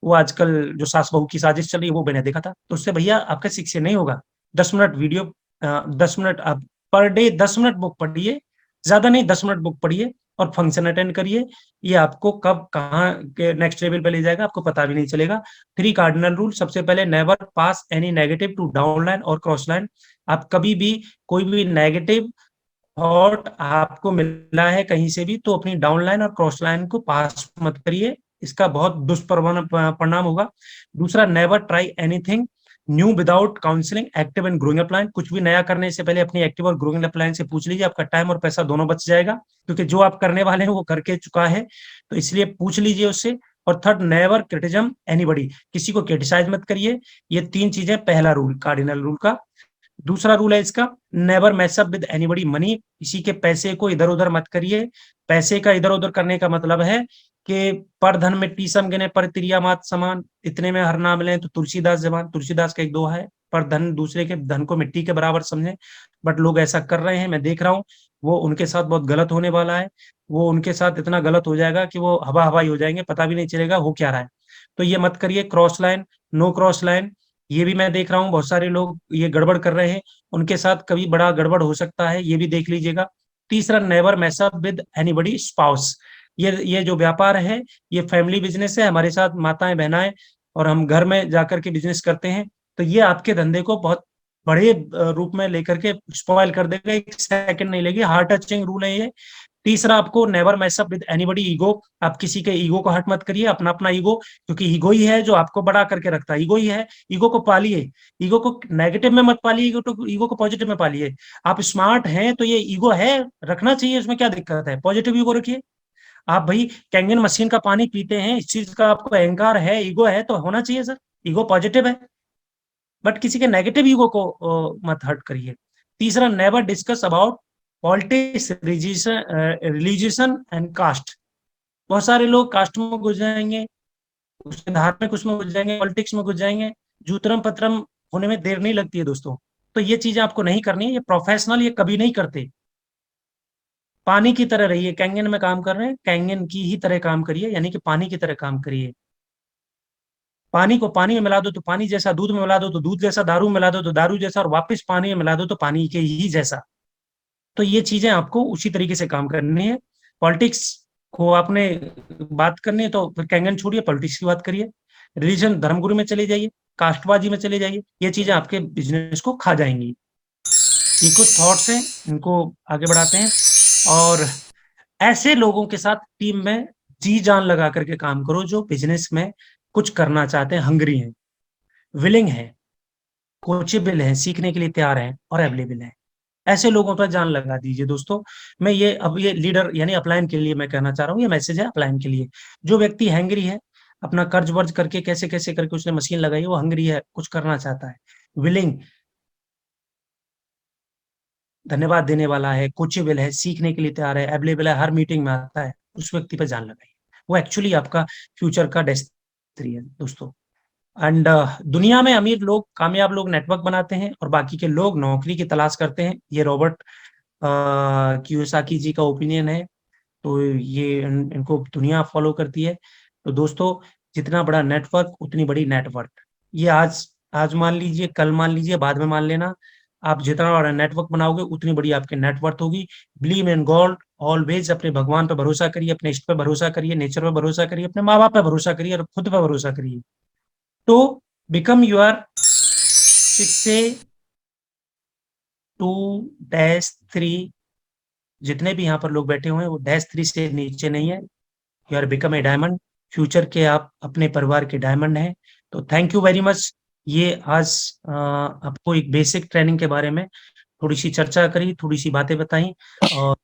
[SPEAKER 1] वो आजकल जो सास बहू की साजिश चल रही है वो मैंने देखा था। तो उससे भैया आपका शिक्षण नहीं होगा। 10 मिनट वीडियो, 10 मिनट आप पर डे 10 मिनट बुक पढ़िए, ज्यादा नहीं, 10 मिनट बुक पढ़िए और फंक्शन अटेंड करिए। ये आपको कब कहाँ के नेक्स्ट लेवल पे ले जाएगा आपको पता भी नहीं चलेगा। 3 कार्डिनल रूल, सबसे पहले never pass any negative to down line और क्रॉस लाइन। आप कभी भी कोई भी नेगेटिव थॉट आपको मिला है कहीं से भी, तो अपनी डाउन लाइन और क्रॉस लाइन को पास मत करिए, इसका बहुत दुष्परिणाम परिणाम होगा। दूसरा, never try anything new without counselling active and growing upline. कुछ भी नया करने से पहले अपनी एक्टिव और ग्रोइंग अपलाइन से पूछ लीजिए, आपका टाइम और पैसा दोनों बच जाएगा, क्योंकि जो आप करने वाले हैं वो करके चुका है, तो इसलिए पूछ लीजिए उससे। और थर्ड, नेवर क्रिटिसिज्म एनीबॉडी, किसी को क्रिटिसाइज मत करिए। ये 3 चीजें, पहला रूल कार्डिनल रूल का। दूसरा रूल है इसका, never mess up with anybody money, किसी के पैसे को इधर उधर मत करिए। पैसे का इधर उधर करने का मतलब है कि पर धन मिट्टी सम गिने पर तिरिया मात समान, इतने में हर नाम लें तो तुलसीदास जबान, तुलसीदास का एक दोहा है, पर धन, दूसरे के धन को मिट्टी के बराबर समझें। बट लोग ऐसा कर रहे हैं, मैं देख रहा हूँ। वो उनके साथ बहुत गलत होने वाला है। वो उनके साथ इतना गलत हो जाएगा कि वो हवा हवाई हो जाएंगे, पता भी नहीं चलेगा हो क्या रहा है। तो ये मत करिए, cross line, no cross line. ये भी मैं देख रहा हूँ बहुत सारे लोग ये गड़बड़ कर रहे हैं, उनके साथ कभी बड़ा गड़बड़ हो सकता है, ये भी देख लीजिएगा। तीसरा, never mess up with anybody spouse. ये जो व्यापार है, ये फैमिली बिजनेस है, हमारे साथ माताएं बहनाएं और हम घर में जाकर के बिजनेस करते हैं। तो ये आपके धंधे को बहुत बड़े रूप में लेकर के स्पॉइल कर देगा, एक सेकंड नहीं लेगी। हार्ट टचिंग रूल है ये। तीसरा, आपको never mess up with anybody ego, आप किसी के ईगो को हर्ट मत करिए, अपना अपना ईगो, क्योंकि ईगो ही है जो आपको बड़ा करके रखता है, ईगो ही है। ईगो को पालिए, ईगो को नेगेटिव में मत पालिए, ईगो को पॉजिटिव में पालिए। आप स्मार्ट हैं तो ये ईगो है, रखना चाहिए, उसमें क्या दिक्कत है, पॉजिटिव ईगो रखिए। आप भाई कैंगन मशीन का पानी पीते हैं, इस चीज का आपको अहंकार है, ईगो है तो होना चाहिए सर, ईगो पॉजिटिव है। बट किसी के नेगेटिव ईगो को मत हर्ट करिए। तीसरा, never discuss about politics, religion and caste. बहुत सारे लोग कास्ट में घुस जाएंगे, उसके धार्मिक उसमें घुस जाएंगे, पॉलिटिक्स में घुस जाएंगे। जूतरम पत्रम होने में देर नहीं लगती है दोस्तों। तो ये चीजें आपको नहीं करनी है, ये प्रोफेशनल ये कभी नहीं करते। पानी की तरह रहिए, कैंगन में काम कर रहे हैं, कैंगन की ही तरह काम करिए, यानी कि पानी की तरह काम करिए। पानी को पानी में मिला दो तो पानी जैसा, दूध में मिला दो तो दूध जैसा, दारू में मिला दो तो दारू जैसा, और वापस पानी में मिला दो तो पानी के ही जैसा। तो ये चीजें आपको उसी तरीके से काम करनी है। पॉलिटिक्स को आपने बात करनी है तो फिर कैंगन छोड़िए, पॉलिटिक्स की बात करिए। रिलीजन, धर्मगुरु में चले जाइए, कास्टबाजी में चले जाइए, ये चीजें आपके बिजनेस को खा जाएंगी। ये कुछ थॉट्स हैं, इनको आगे बढ़ाते हैं। और ऐसे लोगों के साथ टीम में जी जान लगा करके काम करो जो बिजनेस में कुछ करना चाहते हैं, हंग्री हैं, विलिंग है, कोचेबल है, सीखने के लिए तैयार है और अवेलेबल है। ऐसे लोगों पर जान लगा दीजिए दोस्तों। मैं ये लीडर यानी अपलाइन के लिए मैं कहना चाह रहा हूँ, ये मैसेज है अपलाइन के लिए। जो व्यक्ति हैंगरी है, अपना कर्ज वर्ज करके कैसे कैसे करके उसने मशीन लगाई, वो हंगरी है, कुछ करना चाहता है, विलिंग, धन्यवाद देने वाला है, कोचेबल है, सीखने के लिए तैयार है, अवेलेबल है, हर मीटिंग में आता है, उस व्यक्ति पर जान लगाइए। वो एक्चुअली आपका फ्यूचर का डेस्टिनी है दोस्तों। एंड दुनिया में अमीर लोग, कामयाब लोग नेटवर्क बनाते हैं और बाकी के लोग नौकरी की तलाश करते हैं। ये रॉबर्ट कियोसाकी जी का ओपिनियन है। तो ये इनको दुनिया फॉलो करती है। तो दोस्तों, जितना बड़ा नेटवर्क उतनी बड़ी नेटवर्क। ये आज मान लीजिए, कल मान लीजिए, बाद में मान लेना। आप जितना बड़ा नेटवर्क बनाओगे उतनी बड़ी आपकी नेटवर्थ होगी। बिलीव इन गॉड ऑलवेज, अपने भगवान पर भरोसा करिए, अपने इष्ट पर भरोसा करिए, नेचर पर भरोसा करिए, अपने माँ बाप पर भरोसा करिए और खुद पर भरोसा करिए। तो बिकम यूर 6 से 2-3, जितने भी यहाँ पर लोग बैठे हुए हैं वो -3 से नीचे नहीं है। You are become a diamond. Future के आप अपने परिवार के डायमंड हैं। तो थैंक यू वेरी मच। ये आज आपको एक बेसिक ट्रेनिंग के बारे में थोड़ी सी चर्चा करी, थोड़ी सी बातें बताई। और